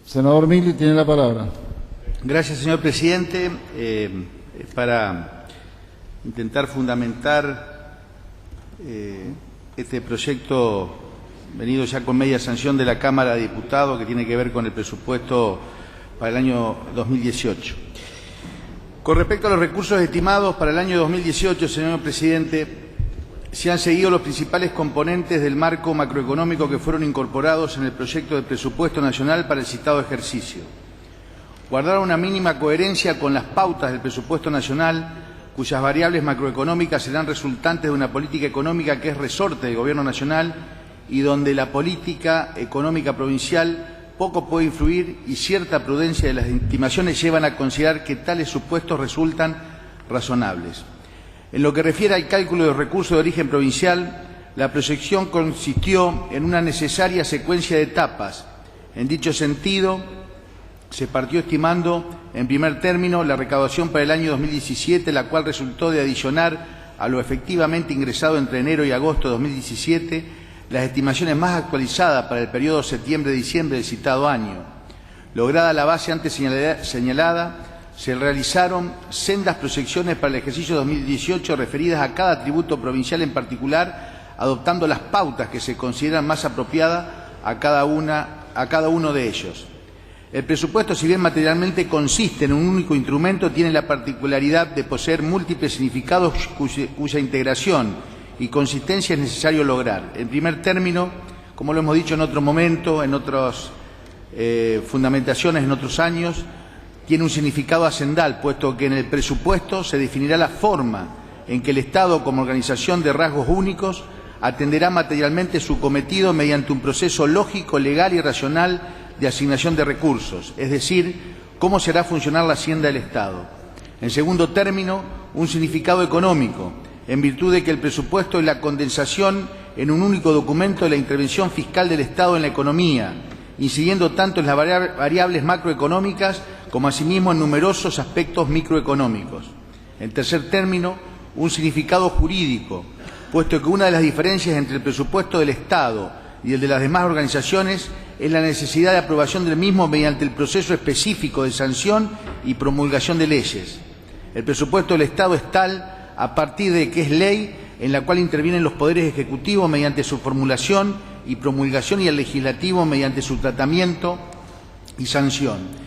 Senador Mili, tiene la palabra. Gracias, señor presidente. Para intentar fundamentar este proyecto venido ya con media sanción de la Cámara de Diputados, que tiene que ver con el presupuesto para el año 2018. Con respecto a los recursos estimados para el año 2018, señor presidente, se han seguido los principales componentes del marco macroeconómico que fueron incorporados en el proyecto de presupuesto nacional para el citado ejercicio. Guardar una mínima coherencia con las pautas del presupuesto nacional, cuyas variables macroeconómicas serán resultantes de una política económica que es resorte del Gobierno nacional y donde la política económica provincial poco puede influir, y cierta prudencia de las estimaciones llevan a considerar que tales supuestos resultan razonables. En lo que refiere al cálculo de los recursos de origen provincial, la proyección consistió en una necesaria secuencia de etapas. En dicho sentido, se partió estimando, en primer término, la recaudación para el año 2017, la cual resultó de adicionar a lo efectivamente ingresado entre enero y agosto de 2017 las estimaciones más actualizadas para el periodo septiembre-diciembre del citado año. Lograda la base antes señalada, se realizaron sendas proyecciones para el ejercicio 2018 referidas a cada tributo provincial en particular, adoptando las pautas que se consideran más apropiadas a cada uno de ellos. El presupuesto, si bien materialmente consiste en un único instrumento, tiene la particularidad de poseer múltiples significados cuya integración y consistencia es necesario lograr. En primer término, como lo hemos dicho en otro momento, en otras fundamentaciones, en otros años, tiene un significado hacendal, puesto que en el presupuesto se definirá la forma en que el Estado, como organización de rasgos únicos, atenderá materialmente su cometido mediante un proceso lógico, legal y racional de asignación de recursos, es decir, cómo se hará funcionar la hacienda del Estado. En segundo término, un significado económico, en virtud de que el presupuesto es la condensación en un único documento de la intervención fiscal del Estado en la economía, incidiendo tanto en las variables macroeconómicas como asimismo en numerosos aspectos microeconómicos. En tercer término, un significado jurídico, puesto que una de las diferencias entre el presupuesto del Estado y el de las demás organizaciones es la necesidad de aprobación del mismo mediante el proceso específico de sanción y promulgación de leyes. El presupuesto del Estado es tal a partir de que es ley en la cual intervienen los poderes ejecutivos mediante su formulación y promulgación y el legislativo mediante su tratamiento y sanción.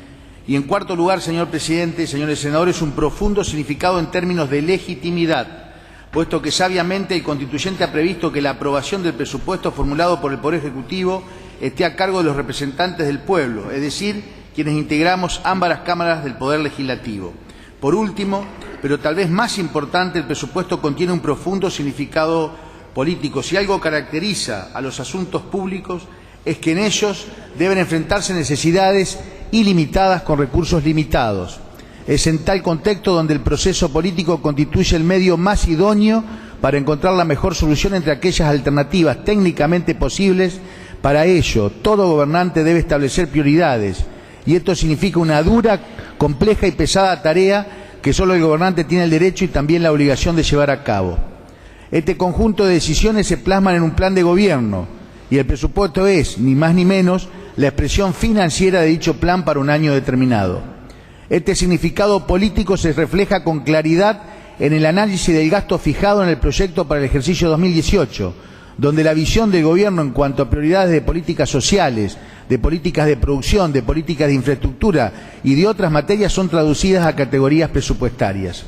Y en cuarto lugar, señor presidente, señores senadores, un profundo significado en términos de legitimidad, puesto que sabiamente el constituyente ha previsto que la aprobación del presupuesto formulado por el Poder Ejecutivo esté a cargo de los representantes del pueblo, es decir, quienes integramos ambas las cámaras del Poder Legislativo. Por último, pero tal vez más importante, el presupuesto contiene un profundo significado político. Si algo caracteriza a los asuntos públicos es que en ellos deben enfrentarse necesidades ilimitadas con recursos limitados. Es en tal contexto donde el proceso político constituye el medio más idóneo para encontrar la mejor solución entre aquellas alternativas técnicamente posibles. Para ello, todo gobernante debe establecer prioridades, y esto significa una dura, compleja y pesada tarea que solo el gobernante tiene el derecho y también la obligación de llevar a cabo. Este conjunto de decisiones se plasman en un plan de gobierno, y el presupuesto es, ni más ni menos, la expresión financiera de dicho plan para un año determinado. Este significado político se refleja con claridad en el análisis del gasto fijado en el proyecto para el ejercicio 2018, donde la visión del Gobierno en cuanto a prioridades de políticas sociales, de políticas de producción, de políticas de infraestructura y de otras materias son traducidas a categorías presupuestarias.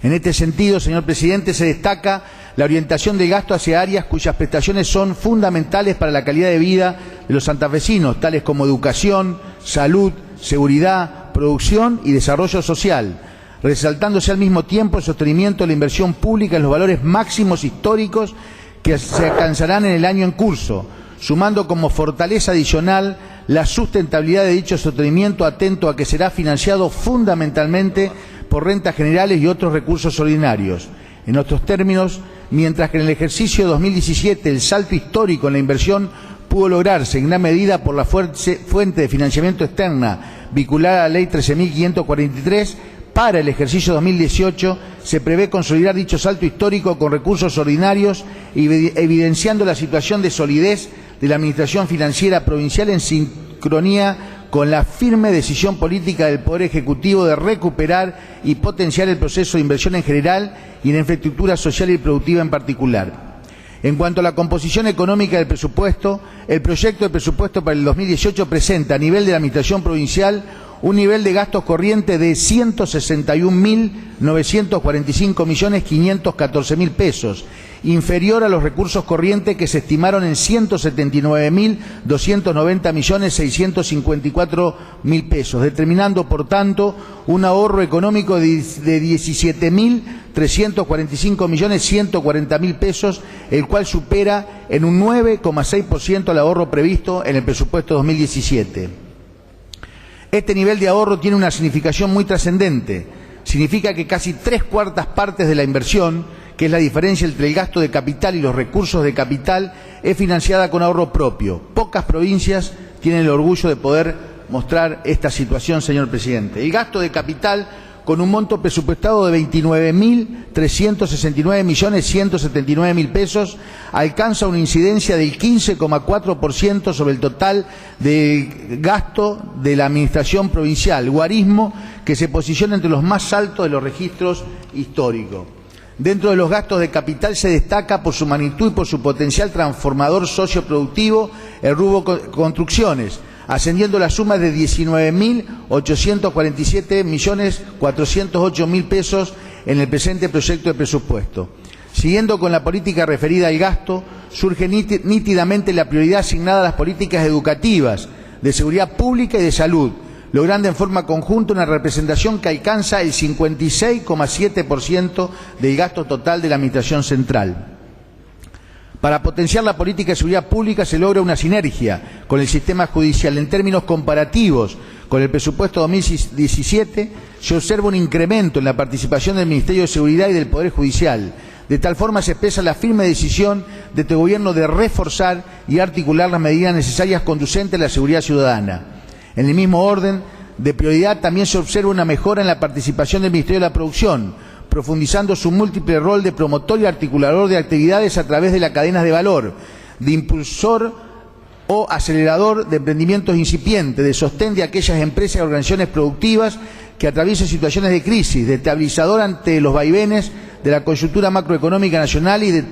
En este sentido, señor presidente, se destaca la orientación del gasto hacia áreas cuyas prestaciones son fundamentales para la calidad de vida de los santafesinos, tales como educación, salud, seguridad, producción y desarrollo social, resaltándose al mismo tiempo el sostenimiento de la inversión pública en los valores máximos históricos que se alcanzarán en el año en curso, sumando como fortaleza adicional la sustentabilidad de dicho sostenimiento, atento a que será financiado fundamentalmente por rentas generales y otros recursos ordinarios. En otros términos, mientras que en el ejercicio 2017 el salto histórico en la inversión pudo lograrse en gran medida por la fuente de financiamiento externa vinculada a la Ley 13.543, para el ejercicio 2018 se prevé consolidar dicho salto histórico con recursos ordinarios, evidenciando la situación de solidez de la Administración Financiera Provincial en sincronía con la firme decisión política del Poder Ejecutivo de recuperar y potenciar el proceso de inversión en general y en infraestructura social y productiva en particular. En cuanto a la composición económica del presupuesto, el proyecto de presupuesto para el 2018 presenta a nivel de la Administración Provincial un nivel de gastos corrientes de 161.945.514.000 pesos, inferior a los recursos corrientes que se estimaron en 179.290.654.000 pesos, determinando, por tanto, un ahorro económico de 17.345.140.000 pesos, el cual supera en un 9,6% el ahorro previsto en el presupuesto 2017. Este nivel de ahorro tiene una significación muy trascendente, significa que casi 3/4 partes de la inversión, que es la diferencia entre el gasto de capital y los recursos de capital, es financiada con ahorro propio. Pocas provincias tienen el orgullo de poder mostrar esta situación, señor presidente. El gasto de capital, con un monto presupuestado de 29.369.179.000 pesos, alcanza una incidencia del 15,4% sobre el total del gasto de la administración provincial, guarismo que se posiciona entre los más altos de los registros históricos. Dentro de los gastos de capital se destaca por su magnitud y por su potencial transformador socioproductivo el rubro construcciones, ascendiendo la suma de 19.847.408.000 pesos en el presente proyecto de presupuesto. Siguiendo con la política referida al gasto, surge nítidamente la prioridad asignada a las políticas educativas, de seguridad pública y de salud, logrando en forma conjunta una representación que alcanza el 56,7% del gasto total de la Administración Central. Para potenciar la política de seguridad pública se logra una sinergia con el sistema judicial. En términos comparativos con el presupuesto 2017, se observa un incremento en la participación del Ministerio de Seguridad y del Poder Judicial. De tal forma se expresa la firme decisión de este Gobierno de reforzar y articular las medidas necesarias conducentes a la seguridad ciudadana. En el mismo orden de prioridad también se observa una mejora en la participación del Ministerio de la Producción, profundizando su múltiple rol de promotor y articulador de actividades a través de las cadenas de valor, de impulsor o acelerador de emprendimientos incipientes, de sostén de aquellas empresas y organizaciones productivas que atraviesan situaciones de crisis, de estabilizador ante los vaivenes de la coyuntura macroeconómica nacional y de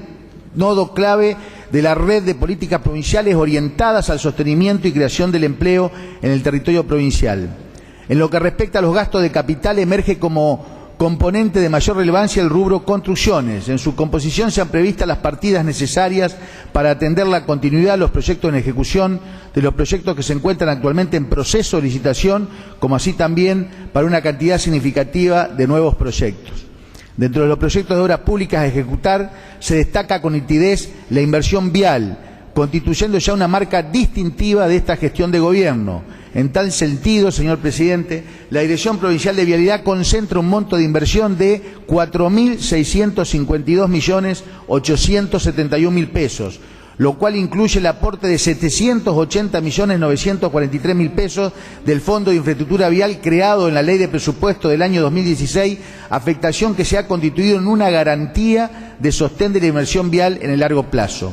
nodo clave de la red de políticas provinciales orientadas al sostenimiento y creación del empleo en el territorio provincial. En lo que respecta a los gastos de capital, emerge como componente de mayor relevancia el rubro construcciones. En su composición se han previsto las partidas necesarias para atender la continuidad de los proyectos en ejecución, de los proyectos que se encuentran actualmente en proceso de licitación, como así también para una cantidad significativa de nuevos proyectos. Dentro de los proyectos de obras públicas a ejecutar, se destaca con nitidez la inversión vial, constituyendo ya una marca distintiva de esta gestión de gobierno. En tal sentido, señor presidente, la Dirección Provincial de Vialidad concentra un monto de inversión de 4.652.871.000 pesos, lo cual incluye el aporte de 780.943.000 pesos del Fondo de Infraestructura Vial creado en la Ley de Presupuesto del año 2016, afectación que se ha constituido en una garantía de sostén de la inversión vial en el largo plazo.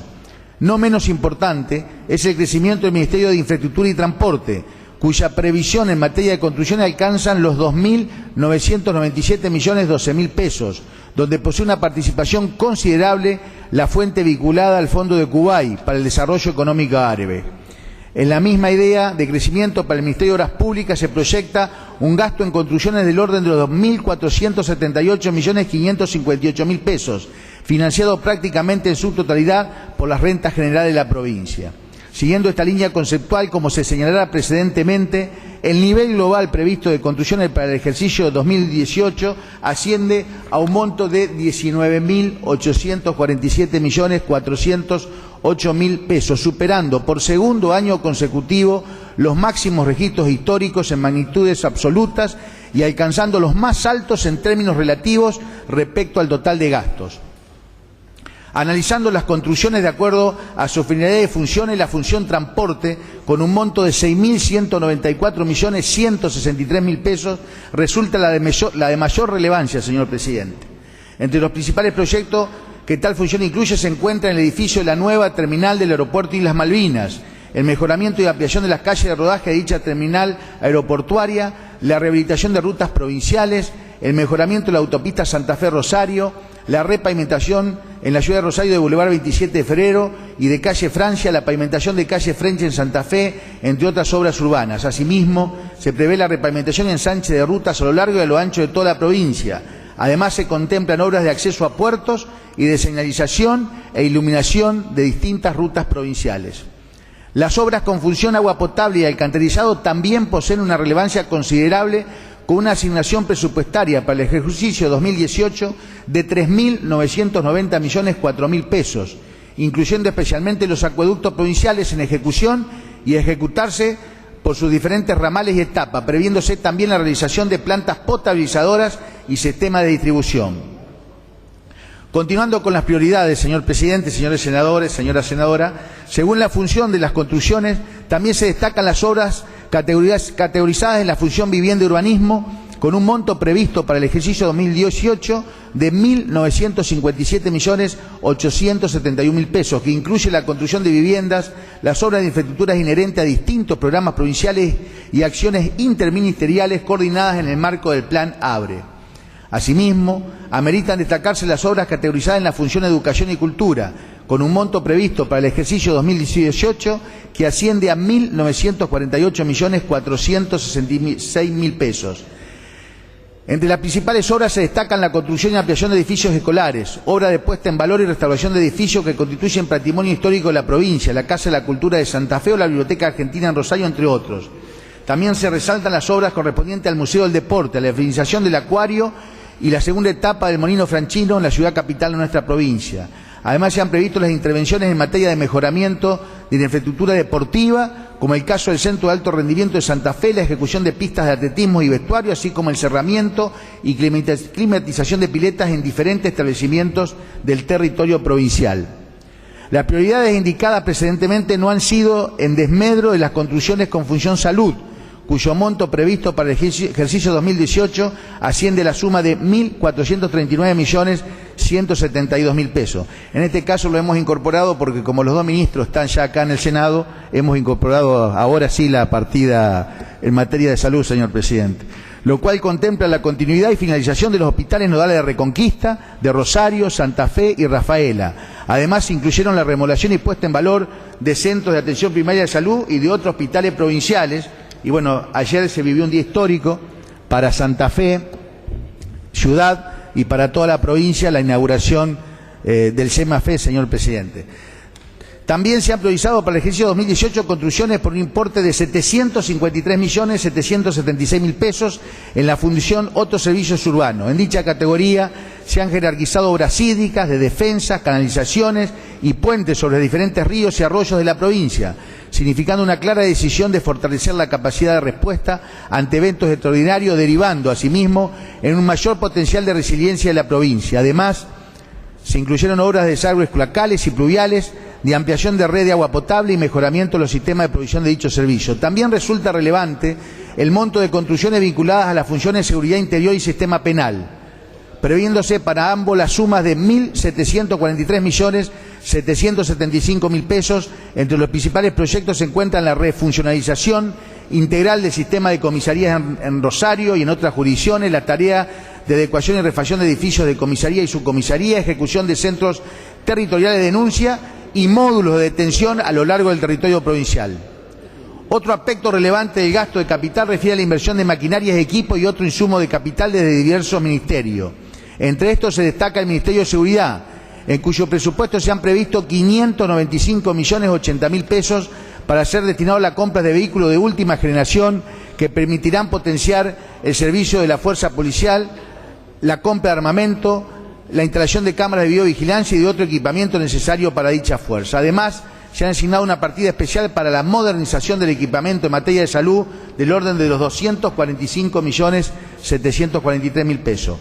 No menos importante es el crecimiento del Ministerio de Infraestructura y Transporte, cuya previsión en materia de construcción alcanzan los 2.997.012.000 pesos, donde posee una participación considerable la fuente vinculada al Fondo de Kuwait para el Desarrollo Económico Árabe. En la misma idea de crecimiento para el Ministerio de Obras Públicas se proyecta un gasto en construcciones del orden de los 2.478.558.000 pesos, financiado prácticamente en su totalidad por las rentas generales de la provincia. Siguiendo esta línea conceptual, como se señalará precedentemente, el nivel global previsto de construcciones para el ejercicio 2018 asciende a un monto de 19.847.408.000 pesos, superando por segundo año consecutivo los máximos registros históricos en magnitudes absolutas y alcanzando los más altos en términos relativos respecto al total de gastos. Analizando las construcciones de acuerdo a su finalidad de funciones, la función transporte, con un monto de 6.194.163.000 pesos, resulta la de mayor relevancia, señor presidente. Entre los principales proyectos que tal función incluye se encuentra el edificio de la nueva terminal del aeropuerto Islas Malvinas, el mejoramiento y ampliación de las calles de rodaje de dicha terminal aeroportuaria, la rehabilitación de rutas provinciales, el mejoramiento de la autopista Santa Fe-Rosario, la repavimentación en la ciudad de Rosario de Boulevard 27 de Febrero y de calle Francia, la pavimentación de calle French en Santa Fe, entre otras obras urbanas. Asimismo, se prevé la repavimentación y ensanche de rutas a lo largo y a lo ancho de toda la provincia. Además, se contemplan obras de acceso a puertos y de señalización e iluminación de distintas rutas provinciales. Las obras con función agua potable y alcantarizado también poseen una relevancia considerable, con una asignación presupuestaria para el ejercicio 2018 de 3.990.004.000 pesos, incluyendo especialmente los acueductos provinciales en ejecución y ejecutarse por sus diferentes ramales y etapas, previéndose también la realización de plantas potabilizadoras y sistemas de distribución. Continuando con las prioridades, señor presidente, señores senadores, señora senadora, según la función de las construcciones, también se destacan las obras categorizadas en la función vivienda y urbanismo, con un monto previsto para el ejercicio 2018 de 1.957.871.000 pesos, que incluye la construcción de viviendas, las obras de infraestructuras inherentes a distintos programas provinciales y acciones interministeriales coordinadas en el marco del Plan ABRE. Asimismo, ameritan destacarse las obras categorizadas en la función educación y cultura, con un monto previsto para el ejercicio 2018 que asciende a 1.948.466.000 pesos. Entre las principales obras se destacan la construcción y ampliación de edificios escolares, obra de puesta en valor y restauración de edificios que constituyen patrimonio histórico de la provincia, la Casa de la Cultura de Santa Fe o la Biblioteca Argentina en Rosario, entre otros. También se resaltan las obras correspondientes al Museo del Deporte, a la definición del acuario y la segunda etapa del Molino Franchino en la ciudad capital de nuestra provincia. Además, se han previsto las intervenciones en materia de mejoramiento de la infraestructura deportiva, como el caso del Centro de Alto Rendimiento de Santa Fe, la ejecución de pistas de atletismo y vestuario, así como el cerramiento y climatización de piletas en diferentes establecimientos del territorio provincial. Las prioridades indicadas precedentemente no han sido en desmedro de las construcciones con función salud, cuyo monto previsto para el ejercicio 2018 asciende a la suma de 1.439.172.000 pesos. En este caso lo hemos incorporado porque, como los dos ministros están ya acá en el Senado, hemos incorporado ahora sí la partida en materia de salud, señor presidente, lo cual contempla la continuidad y finalización de los hospitales nodales de Reconquista, de Rosario, Santa Fe y Rafaela. Además, se incluyeron la remodelación y puesta en valor de centros de atención primaria de salud y de otros hospitales provinciales. Y bueno, ayer se vivió un día histórico para Santa Fe, ciudad, y para toda la provincia, la inauguración del SEMAFE, señor presidente. También se han priorizado para el ejercicio 2018 construcciones por un importe de 753.776.000 pesos en la función Otros Servicios Urbanos. En dicha categoría se han jerarquizado obras hídricas, de defensa, canalizaciones y puentes sobre diferentes ríos y arroyos de la provincia, significando una clara decisión de fortalecer la capacidad de respuesta ante eventos extraordinarios, derivando asimismo en un mayor potencial de resiliencia de la provincia. Además, se incluyeron obras de desagües cloacales y pluviales, de ampliación de red de agua potable y mejoramiento de los sistemas de provisión de dichos servicios. También resulta relevante el monto de construcciones vinculadas a las funciones de seguridad interior y sistema penal, previéndose para ambos las sumas de 1.743.775.000 pesos. Entre los principales proyectos se encuentran la refuncionalización integral del sistema de comisarías en Rosario y en otras jurisdicciones, la tarea de adecuación y refacción de edificios de comisaría y subcomisaría, ejecución de centros territoriales de denuncia y módulos de detención a lo largo del territorio provincial. Otro aspecto relevante del gasto de capital refiere a la inversión de maquinarias, equipos y otro insumo de capital desde diversos ministerios. Entre estos se destaca el Ministerio de Seguridad, en cuyo presupuesto se han previsto 595.080.000 pesos para ser destinados a la compra de vehículos de última generación que permitirán potenciar el servicio de la fuerza policial, la compra de armamento, la instalación de cámaras de videovigilancia y de otro equipamiento necesario para dicha fuerza. Además, se ha asignado una partida especial para la modernización del equipamiento en materia de salud del orden de los 245.743.000 pesos.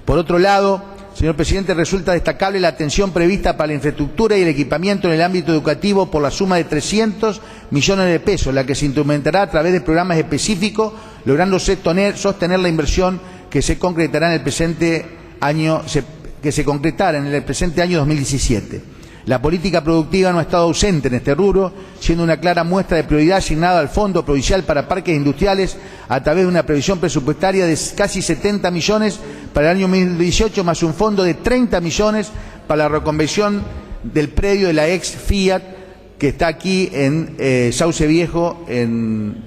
Por otro lado, señor presidente, resulta destacable la atención prevista para la infraestructura y el equipamiento en el ámbito educativo por la suma de 300 millones de pesos, la que se instrumentará a través de programas específicos, logrando sostener la inversión que se concretará en el presente año, año 2017. La política productiva no ha estado ausente en este rubro, siendo una clara muestra de prioridad asignada al Fondo Provincial para Parques Industriales a través de una previsión presupuestaria de casi 70 millones para el año 2018, más un fondo de 30 millones para la reconversión del predio de la ex Fiat, que está aquí en Sauce Viejo, en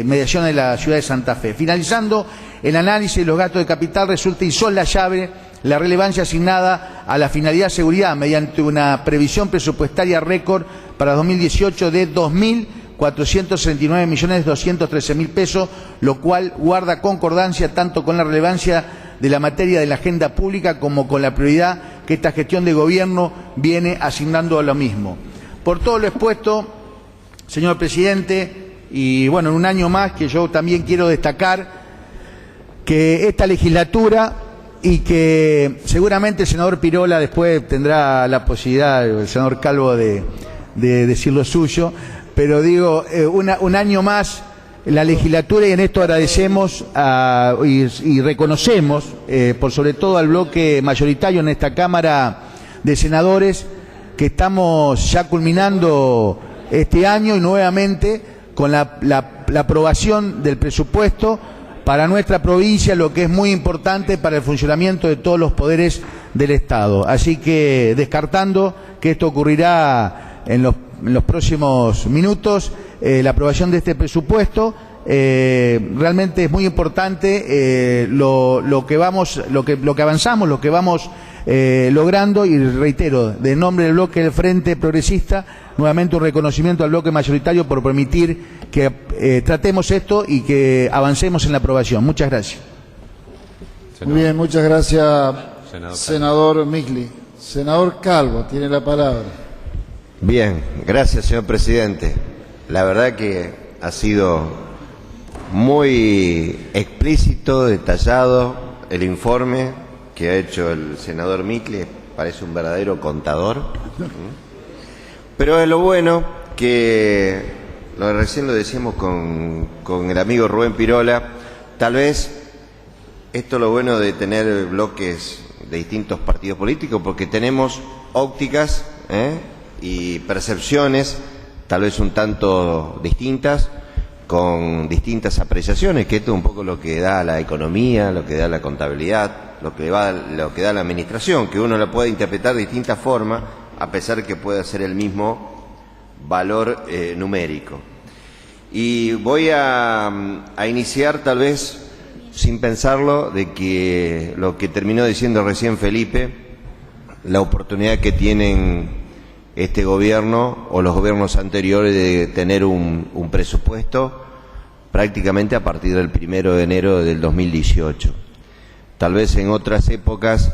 mediación de la ciudad de Santa Fe. Finalizando el análisis de los gastos de capital, resulta insoslayable la relevancia asignada a la finalidad seguridad mediante una previsión presupuestaria récord para 2018 de 2.469.213.000 pesos, lo cual guarda concordancia tanto con la relevancia de la materia de la agenda pública como con la prioridad que esta gestión de gobierno viene asignando a lo mismo. Por todo lo expuesto, señor presidente, y bueno, en un año más que yo también quiero destacar que esta legislatura y que seguramente el senador Pirola después tendrá la posibilidad, el senador Calvo, de decir lo suyo, pero digo, un año más la legislatura, y en esto agradecemos y reconocemos por sobre todo al bloque mayoritario en esta Cámara de Senadores, que estamos ya culminando este año y nuevamente con la aprobación del presupuesto para nuestra provincia, lo que es muy importante para el funcionamiento de todos los poderes del Estado. Así que, descartando que esto ocurrirá en los próximos minutos, la aprobación de este presupuesto, realmente es muy importante lo que avanzamos, lo que vamos logrando, y reitero, de nombre del bloque del Frente Progresista, nuevamente un reconocimiento al bloque mayoritario por permitir que tratemos esto y que avancemos en la aprobación. Muchas gracias. Muy bien, muchas gracias, senador Migli. Senador Calvo, tiene la palabra. Bien, gracias, señor presidente. La verdad que ha sido muy explícito, detallado el informe que ha hecho el senador Migli. Parece un verdadero contador. Pero es lo bueno que, recién lo decíamos con el amigo Rubén Pirola, tal vez esto es lo bueno de tener bloques de distintos partidos políticos, porque tenemos ópticas y percepciones tal vez un tanto distintas, con distintas apreciaciones, que esto es un poco lo que da la economía, lo que da la contabilidad, lo que da la administración, que uno lo puede interpretar de distintas formas, a pesar que pueda ser el mismo valor numérico. Y voy a iniciar, tal vez sin pensarlo, de que lo que terminó diciendo recién Felipe, la oportunidad que tienen este gobierno o los gobiernos anteriores de tener un presupuesto prácticamente a partir del 1 de enero del 2018. Tal vez en otras épocas,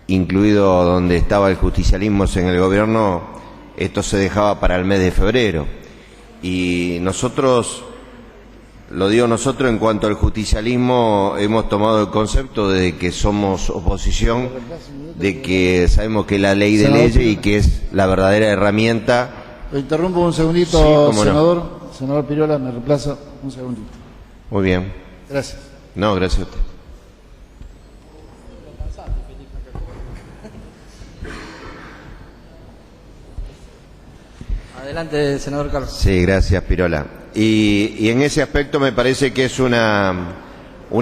incluido donde estaba el justicialismo en el gobierno, esto se dejaba para el mes de febrero. Y nosotros, lo digo nosotros, en cuanto al justicialismo, hemos tomado el concepto de que somos oposición, de que sabemos que la ley de leyes y que es la verdadera herramienta. Lo interrumpo un segundito, sí, senador. No. Senador Pirola, me reemplaza un segundito. Muy bien. Gracias. No, gracias a usted. Adelante, senador Carlos. Sí, gracias, Pirola. Y en ese aspecto me parece que es una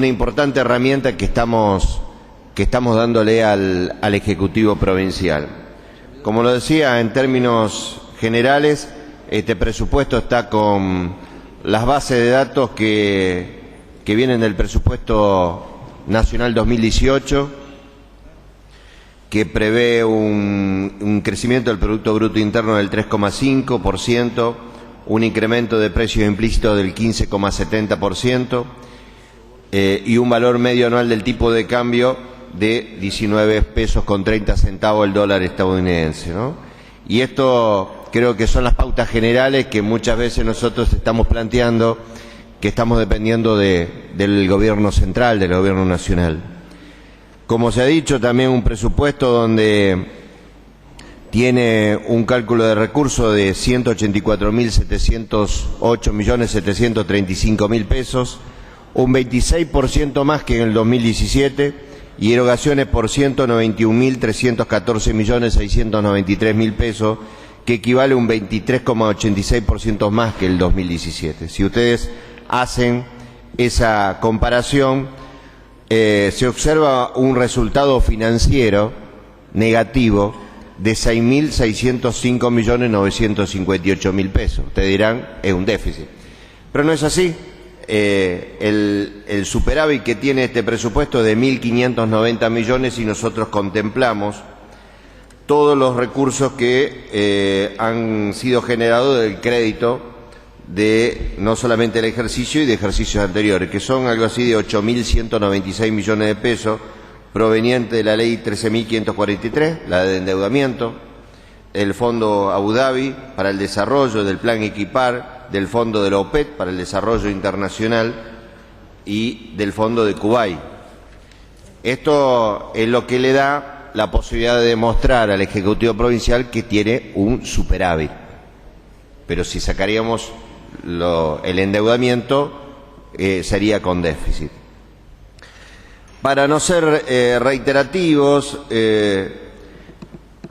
importante herramienta que estamos dándole al Ejecutivo Provincial. Como lo decía, en términos generales, este presupuesto está con las bases de datos que vienen del presupuesto nacional 2018, que prevé un crecimiento del Producto Bruto Interno del 3,5%, un incremento de precios implícitos del 15,70% y un valor medio anual del tipo de cambio de 19 pesos con 30 centavos el dólar estadounidense, ¿no? Y esto creo que son las pautas generales que muchas veces nosotros estamos planteando, que estamos dependiendo del gobierno central, del gobierno nacional. Como se ha dicho, también un presupuesto donde tiene un cálculo de recursos de 184.708.735.000 pesos, un 26% más que en el 2017, y erogaciones por 191.314.693.000 pesos, que equivale a un 23,86% más que el 2017. Si ustedes hacen esa comparación, se observa un resultado financiero negativo de 6.605.958.000 pesos. Ustedes dirán, es un déficit. Pero no es así. El superávit que tiene este presupuesto es de 1.590 millones y nosotros contemplamos todos los recursos que han sido generados del crédito de no solamente el ejercicio y de ejercicios anteriores, que son algo así de 8.196 millones de pesos provenientes de la ley 13.543, la de endeudamiento, el Fondo Abu Dhabi para el desarrollo, del Plan Equipar, del Fondo de la OPET para el desarrollo internacional y del Fondo de Kuwait. Esto es lo que le da la posibilidad de demostrar al Ejecutivo Provincial que tiene un superávit. Pero si sacaríamos el endeudamiento, sería con déficit. Para no ser reiterativos,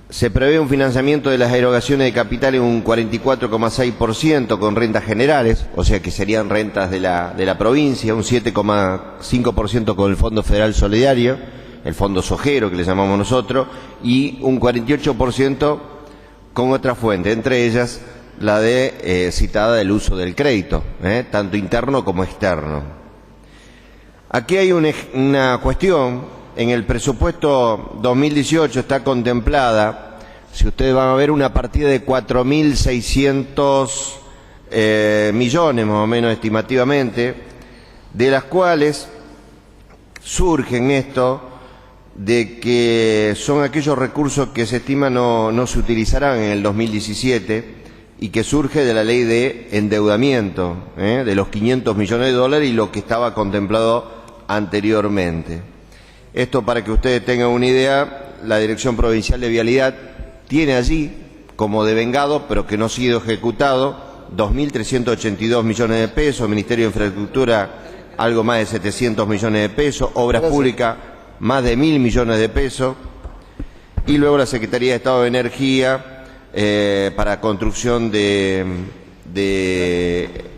se prevé un financiamiento de las erogaciones de capital en un 44,6% con rentas generales, o sea que serían rentas de la provincia, un 7,5% con el Fondo Federal Solidario, el Fondo Sojero que le llamamos nosotros, y un 48% con otra fuente, entre ellas la citada del uso del crédito, tanto interno como externo. Aquí hay una cuestión. En el presupuesto 2018 está contemplada, si ustedes van a ver, una partida de 4.600 millones, más o menos estimativamente, de las cuales surgen esto de que son aquellos recursos que se estima no se utilizarán en el 2017 y que surge de la ley de endeudamiento, de los 500 millones de dólares y lo que estaba contemplado anteriormente. Esto, para que ustedes tengan una idea, la Dirección Provincial de Vialidad tiene allí como devengado, pero que no ha sido ejecutado, 2.382 millones de pesos, el Ministerio de Infraestructura algo más de 700 millones de pesos, Obras Públicas más de 1.000 millones de pesos, y luego la Secretaría de Estado de Energía para construcción de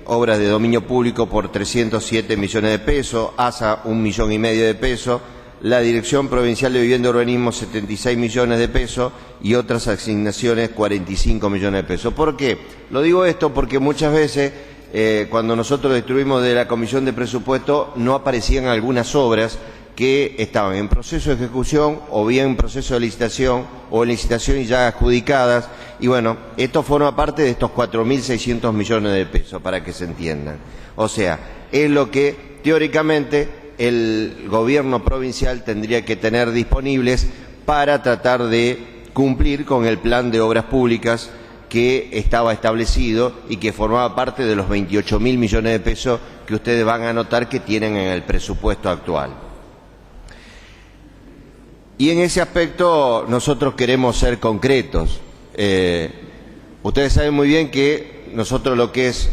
obras de dominio público por 307 millones de pesos, ASA 1,5 millones de pesos, la Dirección Provincial de Vivienda y Urbanismo 76 millones de pesos y otras asignaciones 45 millones de pesos. ¿Por qué? Lo digo esto porque muchas veces cuando nosotros distribuimos de la Comisión de Presupuesto no aparecían algunas obras que estaban en proceso de ejecución o bien en proceso de licitación o en licitación y ya adjudicadas. Y bueno, esto forma parte de estos 4.600 millones de pesos, para que se entiendan. O sea, es lo que teóricamente el gobierno provincial tendría que tener disponibles para tratar de cumplir con el plan de obras públicas que estaba establecido y que formaba parte de los 28.000 millones de pesos que ustedes van a notar que tienen en el presupuesto actual. Y en ese aspecto nosotros queremos ser concretos. Ustedes saben muy bien que nosotros lo que es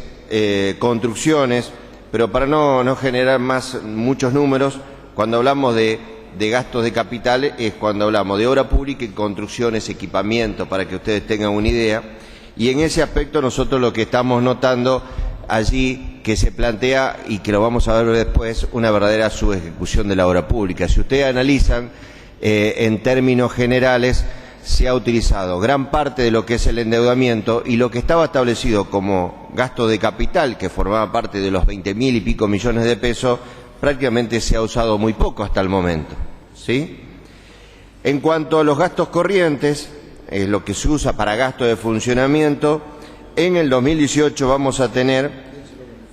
construcciones, pero para no generar muchos números, cuando hablamos de gastos de capital es cuando hablamos de obra pública y construcciones, equipamiento, para que ustedes tengan una idea. Y en ese aspecto nosotros lo que estamos notando allí que se plantea, y que lo vamos a ver después, una verdadera subejecución de la obra pública. Si ustedes analizan en términos generales, se ha utilizado gran parte de lo que es el endeudamiento y lo que estaba establecido como gasto de capital, que formaba parte de los 20.000 y pico millones de pesos, prácticamente se ha usado muy poco hasta el momento, ¿sí? En cuanto a los gastos corrientes, lo que se usa para gasto de funcionamiento, en el 2018 vamos a tener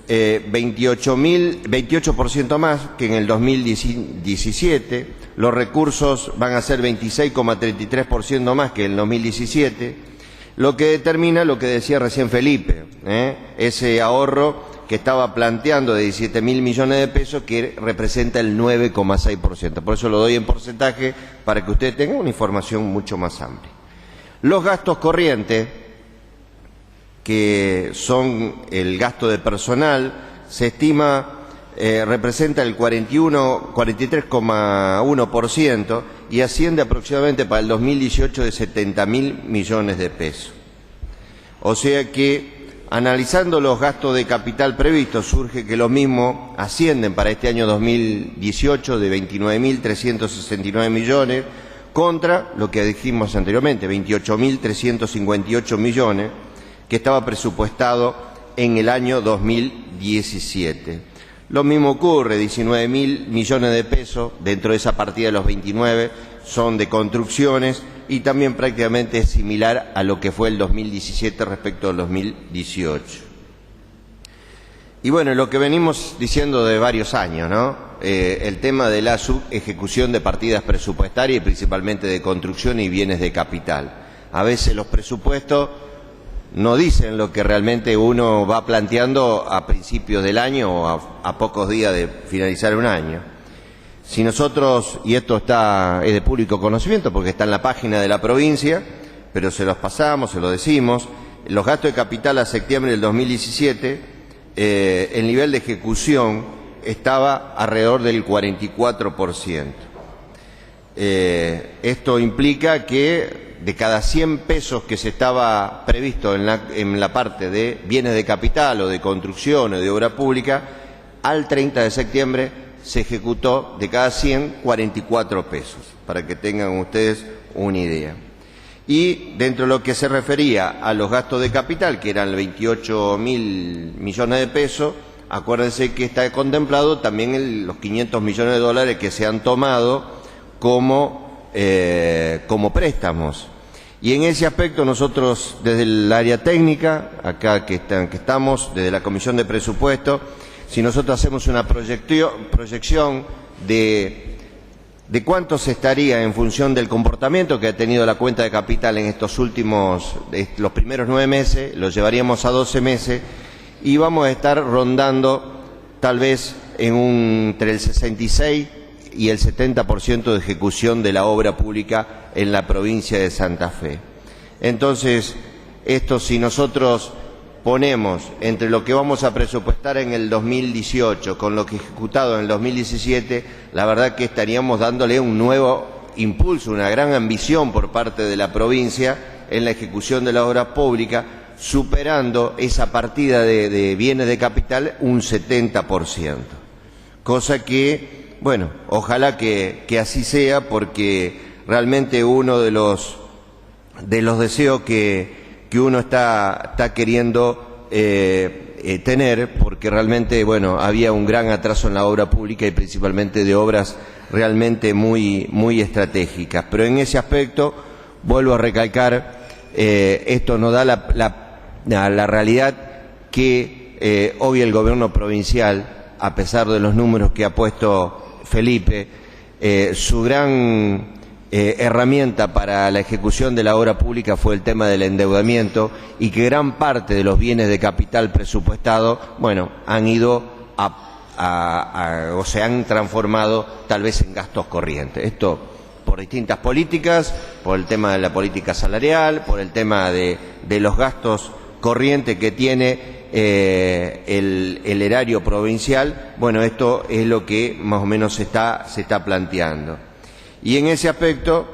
28% más que en el 2017, los recursos van a ser 26,33% más que en el 2017, lo que determina lo que decía recién Felipe, ese ahorro que estaba planteando de 17.000 millones de pesos, que representa el 9,6%. Por eso lo doy en porcentaje, para que ustedes tengan una información mucho más amplia. Los gastos corrientes, que son el gasto de personal, se estima representa el 43,1% y asciende aproximadamente para el 2018 de 70.000 millones de pesos. O sea que, analizando los gastos de capital previstos, surge que los mismos ascienden para este año 2018 de 29.369 millones contra lo que dijimos anteriormente, 28.358 millones, que estaba presupuestado en el año 2017. Lo mismo ocurre, 19.000 millones de pesos dentro de esa partida de los 29 son de construcciones y también prácticamente es similar a lo que fue el 2017 respecto al 2018. Y bueno, lo que venimos diciendo de varios años, ¿no? El tema de la subejecución de partidas presupuestarias y principalmente de construcción y bienes de capital. A veces los presupuestos no dicen lo que realmente uno va planteando a principios del año o a pocos días de finalizar un año. Si nosotros, y esto es de público conocimiento porque está en la página de la provincia, pero se los pasamos, se lo decimos, los gastos de capital a septiembre del 2017, el nivel de ejecución estaba alrededor del 44%. Esto implica que de cada 100 pesos que se estaba previsto en la parte de bienes de capital o de construcción o de obra pública, al 30 de septiembre se ejecutó de cada 100, 44 pesos, para que tengan ustedes una idea. Y dentro de lo que se refería a los gastos de capital, que eran 28.000 millones de pesos, acuérdense que está contemplado también los 500 millones de dólares que se han tomado como préstamos. Y en ese aspecto nosotros desde el área técnica, acá que estamos, desde la Comisión de Presupuesto, si nosotros hacemos una proyección de cuánto se estaría en función del comportamiento que ha tenido la cuenta de capital en estos los primeros 9 meses, lo llevaríamos a 12 meses y vamos a estar rondando tal vez entre el 66 y el 70% de ejecución de la obra pública en la provincia de Santa Fe. Entonces, esto si nosotros ponemos entre lo que vamos a presupuestar en el 2018 con lo que ejecutado en el 2017, la verdad que estaríamos dándole un nuevo impulso, una gran ambición por parte de la provincia en la ejecución de la obra pública, superando esa partida de bienes de capital un 70%. Cosa que, bueno, ojalá que así sea, porque realmente uno de los deseos que uno está queriendo tener, porque realmente, bueno, había un gran atraso en la obra pública y principalmente de obras realmente muy estratégicas. Pero en ese aspecto, vuelvo a recalcar, esto nos da la realidad que hoy el gobierno provincial, a pesar de los números que ha puesto Felipe, su gran herramienta para la ejecución de la obra pública fue el tema del endeudamiento, y que gran parte de los bienes de capital presupuestados, bueno, han ido o se han transformado tal vez en gastos corrientes. Esto por distintas políticas, por el tema de la política salarial, por el tema de los gastos corrientes que tiene el erario provincial. Bueno, esto es lo que más o menos se está planteando. Y en ese aspecto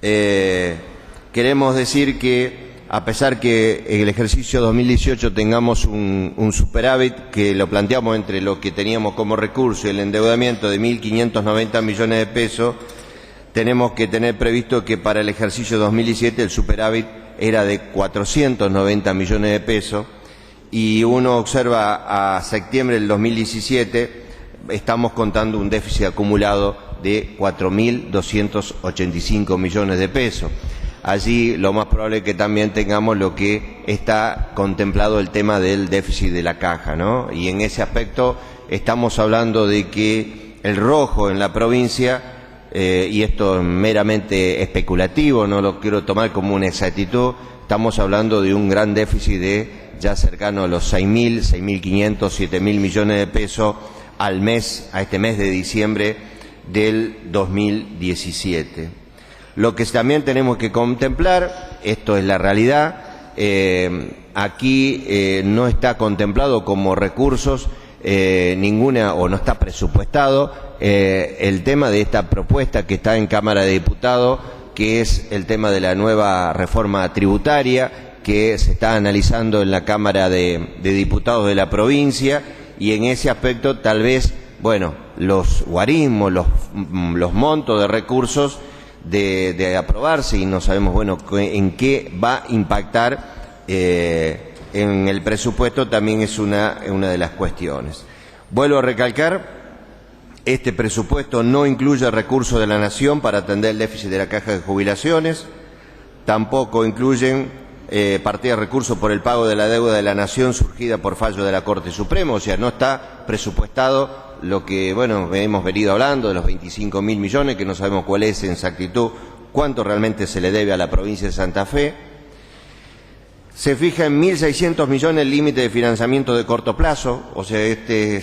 queremos decir que, a pesar que en el ejercicio 2018 tengamos un superávit, que lo planteamos entre lo que teníamos como recurso y el endeudamiento de 1.590 millones de pesos, tenemos que tener previsto que para el ejercicio 2017 el superávit era de 490 millones de pesos, y uno observa a septiembre del 2017, estamos contando un déficit acumulado de 4.285 millones de pesos. Allí lo más probable es que también tengamos lo que está contemplado, el tema del déficit de la caja, ¿no? Y en ese aspecto estamos hablando de que el rojo en la provincia, y esto es meramente especulativo, no lo quiero tomar como una exactitud, estamos hablando de un gran déficit de ya cercano a los 6.000, 6.500, 7.000 millones de pesos al mes, a este mes de diciembre del 2017. Lo que también tenemos que contemplar, esto es la realidad, aquí no está contemplado como recursos ninguna, o no está presupuestado el tema de esta propuesta que está en Cámara de Diputados, que es el tema de la nueva reforma tributaria que se está analizando en la Cámara de Diputados de la provincia, y en ese aspecto tal vez, bueno, los guarismos, los montos de recursos de aprobarse, y no sabemos, bueno, en qué va a impactar en el presupuesto, también es una de las cuestiones. Vuelvo a recalcar, este presupuesto no incluye recursos de la Nación para atender el déficit de la caja de jubilaciones, tampoco incluyen partida de recursos por el pago de la deuda de la Nación surgida por fallo de la Corte Suprema, o sea, no está presupuestado lo que, bueno, hemos venido hablando de los 25.000 millones, que no sabemos cuál es en exactitud, cuánto realmente se le debe a la provincia de Santa Fe. Se fija en 1.600 millones el límite de financiamiento de corto plazo, o sea, este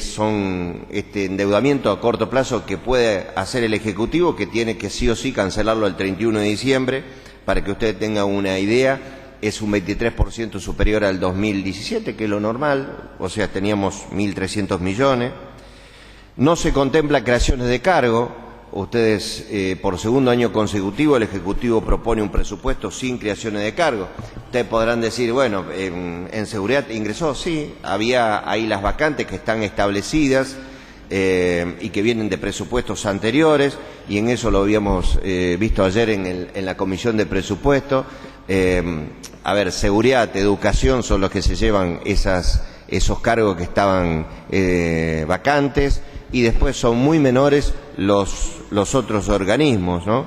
endeudamiento a corto plazo que puede hacer el Ejecutivo, que tiene que sí o sí cancelarlo el 31 de diciembre, para que usted tenga una idea, es un 23% superior al 2017, que es lo normal, o sea, teníamos 1.300 millones. No se contempla creaciones de cargo. Ustedes, por segundo año consecutivo, el Ejecutivo propone un presupuesto sin creaciones de cargo. Ustedes podrán decir, bueno, en seguridad ingresó, sí, había ahí las vacantes que están establecidas y que vienen de presupuestos anteriores, y en eso lo habíamos visto ayer en la Comisión de Presupuesto. A ver, seguridad, educación son los que se llevan esos cargos que estaban vacantes, y después son muy menores los otros organismos, ¿no?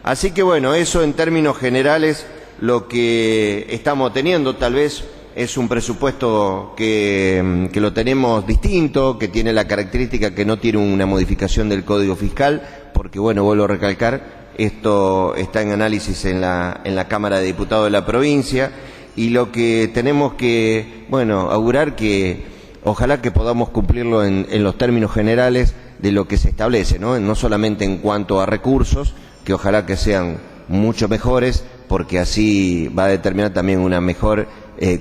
Así que bueno, eso en términos generales lo que estamos teniendo. Tal vez es un presupuesto que lo tenemos distinto, que tiene la característica que no tiene una modificación del Código Fiscal, porque bueno, vuelvo a recalcar, esto está en análisis en la Cámara de Diputados de la provincia, y lo que tenemos que, bueno, augurar que ojalá que podamos cumplirlo en los términos generales de lo que se establece, ¿no? No solamente en cuanto a recursos, que ojalá que sean mucho mejores, porque así va a determinar también una mejor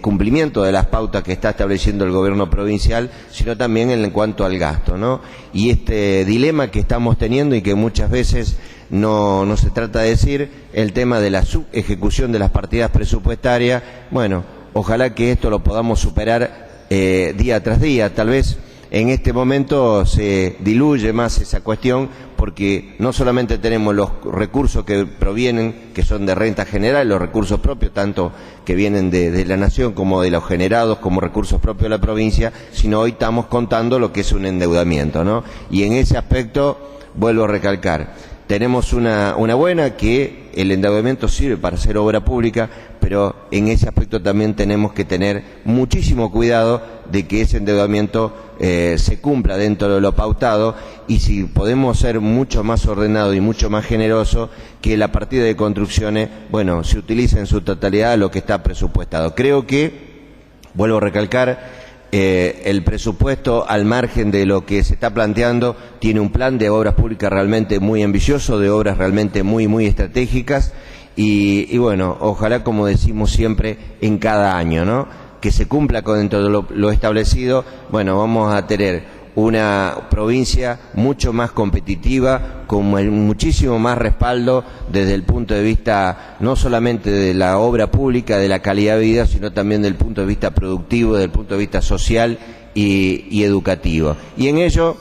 cumplimiento de las pautas que está estableciendo el gobierno provincial, sino también en cuanto al gasto, ¿no? Y este dilema que estamos teniendo y que muchas veces no se trata de decir, el tema de la subejecución de las partidas presupuestarias, bueno, ojalá que esto lo podamos superar día tras día. Tal vez en este momento se diluye más esa cuestión, porque no solamente tenemos los recursos que provienen, que son de renta general, los recursos propios, tanto que vienen de la Nación como de los generados como recursos propios de la provincia, sino hoy estamos contando lo que es un endeudamiento, ¿no? Y en ese aspecto, vuelvo a recalcar, tenemos una buena, que el endeudamiento sirve para hacer obra pública, pero en ese aspecto también tenemos que tener muchísimo cuidado de que ese endeudamiento se cumpla dentro de lo pautado, y si podemos ser mucho más ordenados y mucho más generosos, que la partida de construcciones, bueno, se utilice en su totalidad lo que está presupuestado. Creo que, vuelvo a recalcar, el presupuesto, al margen de lo que se está planteando, tiene un plan de obras públicas realmente muy ambicioso, de obras realmente muy estratégicas, y bueno, ojalá, como decimos siempre en cada año, ¿no?, que se cumpla con dentro de lo establecido. Bueno, vamos a tener una provincia mucho más competitiva, con muchísimo más respaldo desde el punto de vista no solamente de la obra pública, de la calidad de vida, sino también del punto de vista productivo, desde el punto de vista social y educativo. Y en ello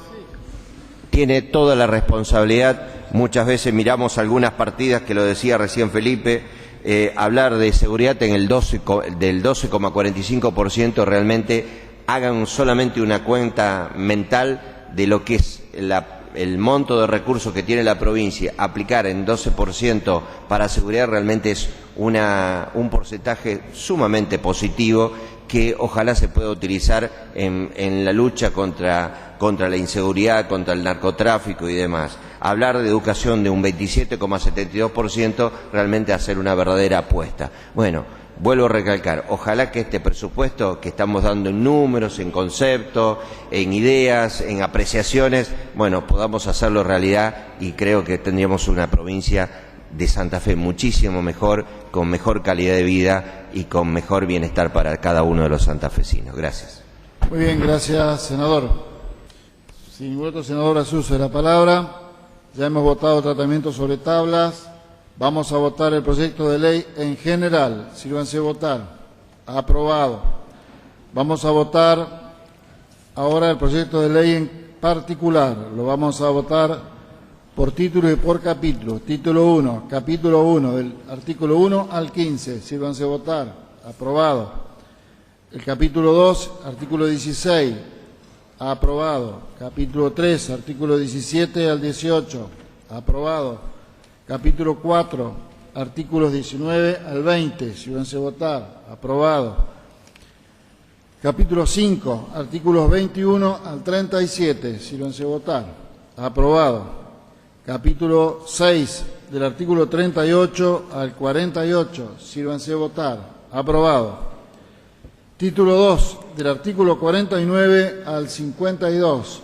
tiene toda la responsabilidad. Muchas veces miramos algunas partidas, que lo decía recién Felipe, hablar de seguridad en del 12,45%, realmente hagan solamente una cuenta mental de lo que es el monto de recursos que tiene la provincia. Aplicar en 12% para seguridad realmente es un porcentaje sumamente positivo, que ojalá se pueda utilizar en la lucha contra la inseguridad, contra el narcotráfico y demás. Hablar de educación de un 27,72%, realmente hacer una verdadera apuesta. Bueno, vuelvo a recalcar, ojalá que este presupuesto que estamos dando en números, en conceptos, en ideas, en apreciaciones, bueno, podamos hacerlo realidad, y creo que tendríamos una provincia de Santa Fe muchísimo mejor, con mejor calidad de vida y con mejor bienestar para cada uno de los santafesinos. Gracias. Muy bien, gracias, senador. Si ningún otro senador hace uso de la palabra, ya hemos votado tratamiento sobre tablas. Vamos a votar el proyecto de ley en general. Sírvanse a votar. Aprobado. Vamos a votar ahora el proyecto de ley en particular. Lo vamos a votar por título y por capítulo. Título 1, capítulo 1, del artículo 1 al 15. Sírvanse a votar. Aprobado. El capítulo 2, artículo 16. Aprobado. Capítulo 3, artículo 17 al 18. Aprobado. Capítulo 4, artículos 19 al 20. Sírvanse a votar. Aprobado. Capítulo 5, artículos 21 al 37. Sírvanse a votar. Aprobado. Capítulo 6, del artículo 38 al 48. Sírvanse a votar. Aprobado. Título 2, del artículo 49 al 52.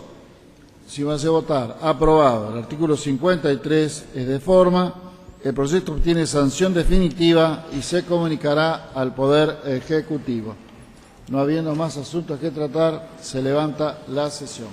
Si va a hacer votar, aprobado. El artículo 53 es de forma. El proyecto obtiene sanción definitiva y se comunicará al Poder Ejecutivo. No habiendo más asuntos que tratar, se levanta la sesión.